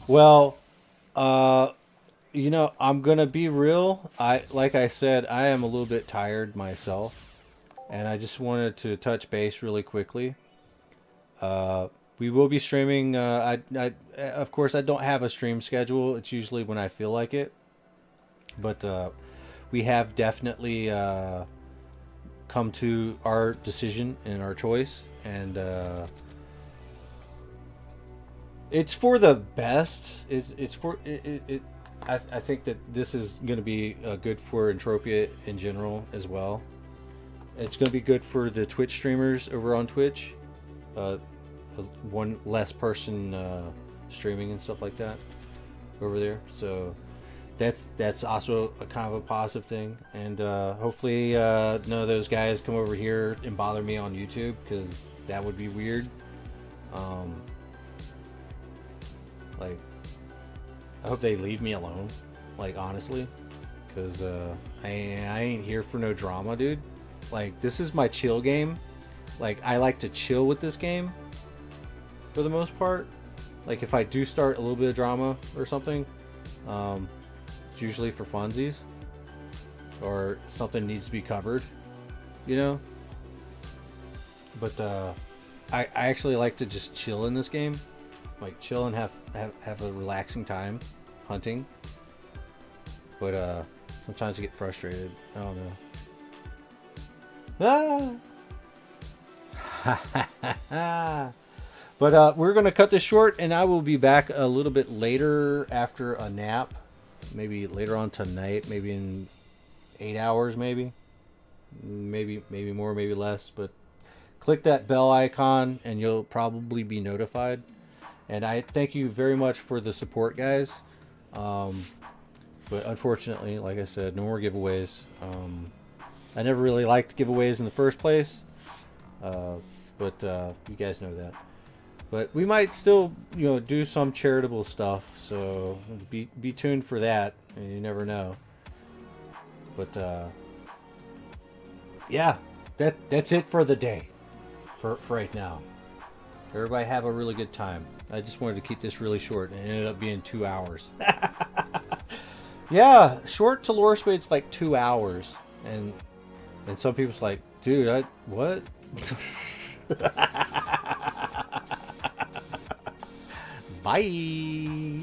Well, you know, I'm gonna be real. Like I said, I am a little bit tired myself, and I just wanted to touch base really quickly. We will be streaming. Of course, I don't have a stream schedule. It's usually when I feel like it, but we have definitely come to our decision and our choice, and it's for the best. It's for it. I think that this is going to be good for Entropia in general as well. It's going to be good for the Twitch streamers over on Twitch. One less person streaming and stuff like that over there. So that's also a kind of a positive thing. And hopefully none of those guys come over here and bother me on YouTube, because that would be weird. Like, I hope they leave me alone, like, honestly, because I ain't here for no drama, dude. Like, this is my chill game. Like, I like to chill with this game for the most part. Like, if I do start a little bit of drama or something, it's usually for funsies, or something needs to be covered, you know. But I actually like to just chill in this game. Like, chill and have a relaxing time hunting. But sometimes I get frustrated. I don't know. But we're gonna cut this short, and I will be back a little bit later after a nap. Maybe later on tonight. Maybe in 8 hours. Maybe more. Maybe less. But click that bell icon, and you'll probably be notified. And I thank you very much for the support, guys. But unfortunately, like I said, no more giveaways. I never really liked giveaways in the first place. But you guys know that. But we might still, you know, do some charitable stuff. So be tuned for that. And you never know. But yeah, that's it for the day. For right now. Everybody have a really good time. I just wanted to keep this really short, and it ended up being 2 hours. Yeah, short to Lorespade's like 2 hours, and some people's like, dude, what? Bye.